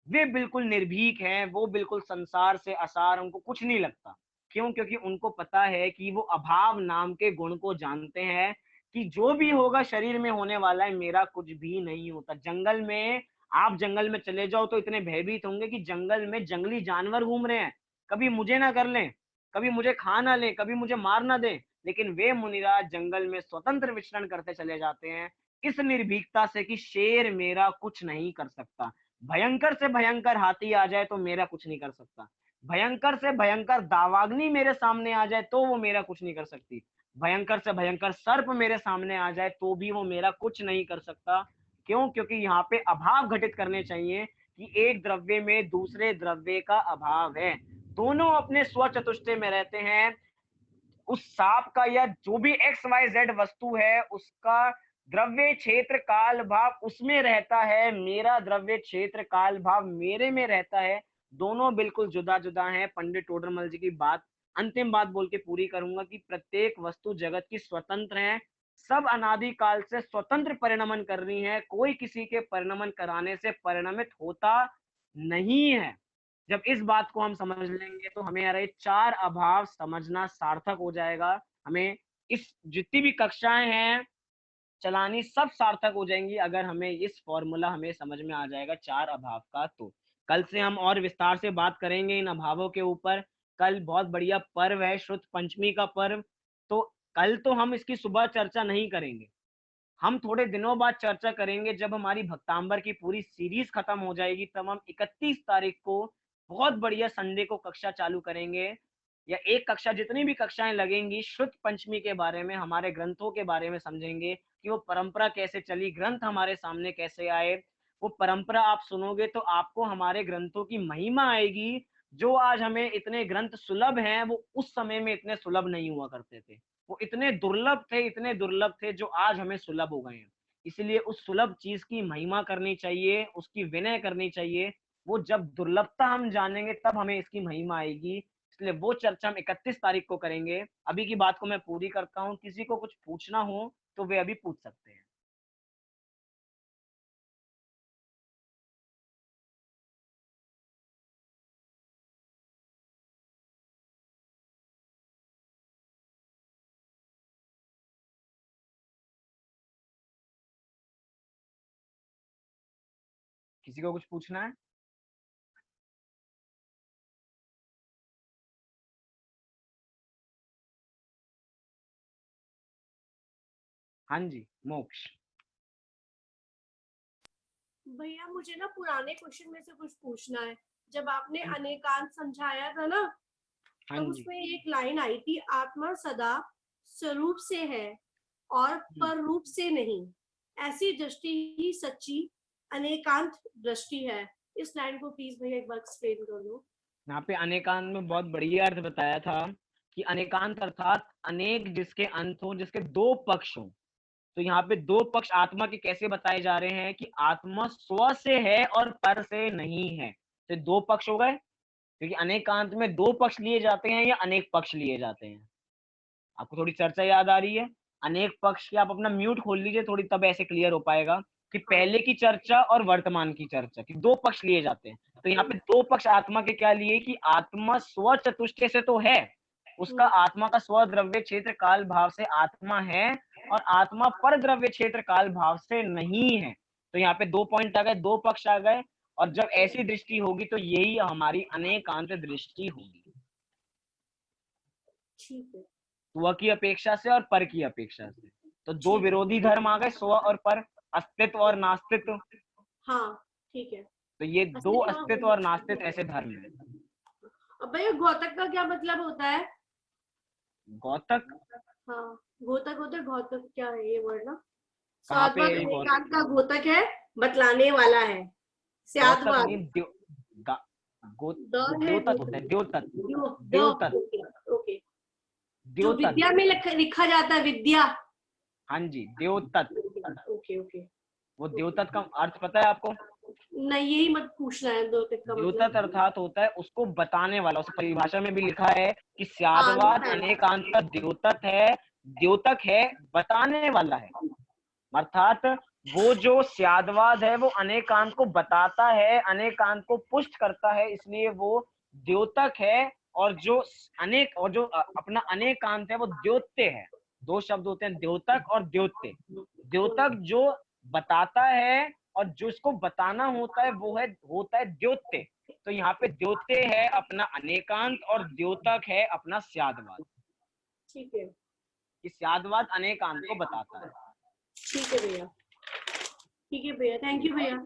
Speaker 1: वे बिल्कुल निर्भीक हैं, वो बिल्कुल संसार से असार, उनको कुछ नहीं लगता। क्यों? क्योंकि उनको पता है कि वो अभाव नाम के गुण को जानते हैं कि जो भी होगा शरीर में होने वाला है, मेरा कुछ भी नहीं होता। जंगल में आप जंगल में चले जाओ तो इतने भयभीत होंगे कि जंगल में जंगली जानवर घूम रहे हैं, कभी मुझे ना कर लें, कभी मुझे खा ना लें, कभी मुझे मार ना दें। लेकिन वे मुनिराज जंगल में स्वतंत्र विचरण करते चले जाते हैं, इस निर्भीकता से कि शेर मेरा कुछ नहीं कर सकता। भयंकर से भयंकर हाथी आ जाए तो मेरा कुछ नहीं कर सकता। भयंकर से भयंकर दावाग्नि मेरे सामने आ जाए तो वो मेरा कुछ नहीं कर सकती। भयंकर से भयंकर सर्प मेरे सामने आ जाए तो भी वो मेरा कुछ नहीं कर सकता। क्यों? क्योंकि यहाँ पे अभाव घटित करने चाहिए कि एक द्रव्य में दूसरे द्रव्य का अभाव है। दोनों अपने स्वचतुष्टय में रहते हैं। उस सांप का या जो भी एक्स वाई जेड वस्तु है उसका द्रव्य क्षेत्र काल भाव उसमें रहता है, मेरा द्रव्य क्षेत्र काल भाव मेरे में रहता है। दोनों बिल्कुल जुदा जुदा हैं। पंडित टोडरमल जी की बात, अंतिम बात बोल के पूरी करूंगा कि प्रत्येक वस्तु जगत की स्वतंत्र है, सब अनादि काल से स्वतंत्र परिणमन कर रही है, कोई किसी के परिणमन कराने से परिणमित होता नहीं है। जब इस बात को हम समझ लेंगे तो हमें यार ये 4 अभाव समझना सार्थक हो जाएगा। हमें इस जितनी भी कक्षाएँ हैं चलानी सब सार्थक हो जाएँगी अगर हमें इस फ़ॉर्मूला हमें समझ में आ जाएगा 4 अभाव का तो। कल से हम और विस्तार से बात करेंगे इन अभावों के ऊपर। कल बहुत बढ़िया पर्व है, श्रुत पंचमी का पर्व, तो कल तो हम इसकी सुबह चर्चा नहीं करेंगे। हम थोड़े दिनों बाद चर्चा करेंगे जब हमारी भक्तांबर की पूरी सीरीज खत्म हो जाएगी, तब हम 31 तारीख को बहुत बढ़िया संडे को कक्षा चालू करेंगे, या एक कक्षा, जितनी भी कक्षाएं लगेंगी श्रुत पंचमी के बारे में, हमारे ग्रंथों के बारे में समझेंगे कि वो परंपरा कैसे चली, ग्रंथ हमारे सामने कैसे आए। वो परंपरा आप सुनोगे तो आपको हमारे ग्रंथों की महिमा आएगी। जो आज हमें इतने ग्रंथ सुलभ हैं वो उस समय में इतने सुलभ नहीं हुआ करते थे। वो इतने दुर्लभ थे, इतने दुर्लभ थे जो आज हमें सुलभ हो गए हैं। इसलिए उस सुलभ चीज की महिमा करनी चाहिए, उसकी विनय करनी चाहिए। वो जब दुर्लभता हम जानेंगे तब हमें इसकी महिमा आएगी। इसलिए वो चर्चा हम 31 तारीख को करेंगे। अभी की बात को मैं पूरी करता हूँ, किसी को कुछ पूछना हो तो वे अभी पूछ सकते हैं। किसी को कुछ पूछना है? हाँ जी, मोक्ष।
Speaker 2: भैया मुझे ना पुराने क्वेश्चन में से कुछ पूछना है। जब आपने
Speaker 1: हाँ
Speaker 2: अनेकांत समझाया था ना,
Speaker 1: हाँ
Speaker 2: तो
Speaker 1: जी।
Speaker 2: उसमें एक लाइन आई थी, आत्मा सदा स्वरूप से है और
Speaker 1: हम्म।
Speaker 2: पर रूप से नहीं। ऐसी दृष्टि ही सच्ची अनेकांत दृष्टि है। इस लाइन को प्लीज भैया एक बार एक्सप्लेन कर दो।
Speaker 1: यहाँ पे अनेकांत में बहुत बढ़िया अर्थ बताया था कि अनेकांत अर्थात अनेक जिसके अंत हो, जिसके दो पक्ष हो। तो यहाँ पे दो पक्ष आत्मा के कैसे बताए जा रहे हैं कि आत्मा स्व से है और पर से नहीं है। तो दो पक्ष हो गए, क्योंकि अनेकांत में दो पक्ष लिए जाते हैं या अनेक पक्ष लिए जाते हैं। आपको थोड़ी चर्चा याद आ रही है? अनेक पक्ष की आप अपना म्यूट खोल लीजिए थोड़ी, तब ऐसे क्लियर हो पाएगा कि
Speaker 2: हाँ।
Speaker 1: पहले की चर्चा और वर्तमान की चर्चा की दो पक्ष लिए जाते हैं। तो यहाँ पे दो पक्ष आत्मा के क्या लिए कि आत्मा स्व चतुष्टय से तो है, उसका
Speaker 2: हम्म।
Speaker 1: आत्मा का स्व द्रव्य क्षेत्र काल भाव से आत्मा है, और आत्मा पर द्रव्य क्षेत्र काल भाव से नहीं है। तो यहाँ पे 2 पॉइंट आ गए, 2 पक्ष आ गए, और जब ऐसी दृष्टि होगी तो यही हमारी अनेकांत दृष्टि होगी,
Speaker 2: ठीक है।
Speaker 1: स्व की अपेक्षा से और पर की अपेक्षा से। तो 2
Speaker 2: ठीक।
Speaker 1: विरोधी धर्म आ गए, स्व और पर, अस्तित्व और नास्तित्व।
Speaker 2: हाँ ठीक है।
Speaker 1: तो ये 2 अस्तित्व और नास्तित्व ऐसे धर्म है।
Speaker 2: अब भैया घोतक का क्या मतलब होता है?
Speaker 1: गौतक,
Speaker 2: हाँ, घोतक होता है, घोतक क्या है ये वर्ड ना?
Speaker 1: कहाँ पे
Speaker 2: साधवाद
Speaker 1: है ये गौतक?
Speaker 2: अनेकांत का घोतक है, बतलाने वाला है।
Speaker 1: गौतक
Speaker 2: स्यादवाद
Speaker 1: नहीं,
Speaker 2: द
Speaker 1: वो
Speaker 2: है,
Speaker 1: द्योतक होता है, द्योतक, द्योतक,
Speaker 2: द ओके। जो
Speaker 1: द्योतक।
Speaker 2: विद्या में लिखा जाता है, विद्या।
Speaker 1: हाँ जी, द्योतक।
Speaker 2: Okay okay.
Speaker 1: वो द्योतक का अर्थ पता है आपको?
Speaker 2: नहीं, यही मत पूछना है दो का
Speaker 1: द्योतक
Speaker 2: मतलब।
Speaker 1: अर्थात होता है उसको बताने वाला। उस परिभाषा में भी लिखा है कि
Speaker 2: हाँ
Speaker 1: स्यादवाद
Speaker 2: लिखा है।
Speaker 1: अनेकांत का द्योतक है, द्योतक है, बताने वाला है। अर्थात वो जो स्यादवाद है वो अनेकांत को बताता है, अनेकांत को पुष्ट करता है, इसलिए वो द्योतक है। और जो अपना अनेकांत है वो द्योत्य है। 2 शब्द होते हैं, द्योतक और द्योत्य। द्योतक जो बताता है और जिसको बताना होता है वो होता है द्योत्य। तो यहाँ पे द्योत्य है अपना अनेकांत और द्योतक है अपना स्यादवाद।
Speaker 2: ठीक है।
Speaker 1: कि स्यादवाद अनेकांत को बताता है।
Speaker 2: ठीक है भैया, ठीक है भैया, थैंक यू भैया।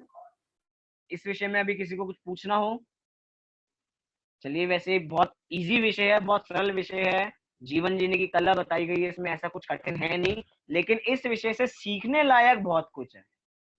Speaker 1: इस विषय में अभी किसी को कुछ पूछना हो? चलिए, वैसे बहुत इजी विषय है, बहुत सरल विषय है, जीवन जीने की कला बताई गई है, इसमें ऐसा कुछ कठिन है नहीं। लेकिन इस विषय से सीखने लायक बहुत कुछ है।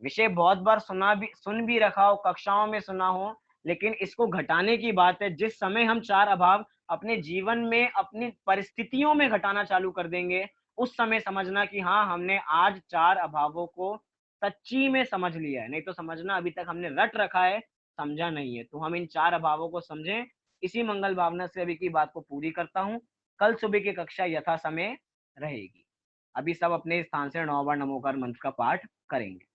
Speaker 1: विषय बहुत बार सुन भी रखा हो, कक्षाओं में सुना हो, लेकिन इसको घटाने की बात है। जिस समय हम 4 अभाव अपने जीवन में अपनी परिस्थितियों में घटाना चालू कर देंगे, उस समय समझना कि हाँ, हमने आज 4 अभावों को सच्ची में समझ लिया है। नहीं तो समझना अभी तक हमने रट रखा है, समझा नहीं है। तो हम इन 4 अभावों को समझें। इसी मंगल भावना से अभी की बात को पूरी करता हूँ। कल सुबह की कक्षा यथा समय रहेगी। अभी सब अपने स्थान से 9 बार नमोकार मंत्र का पाठ करेंगे।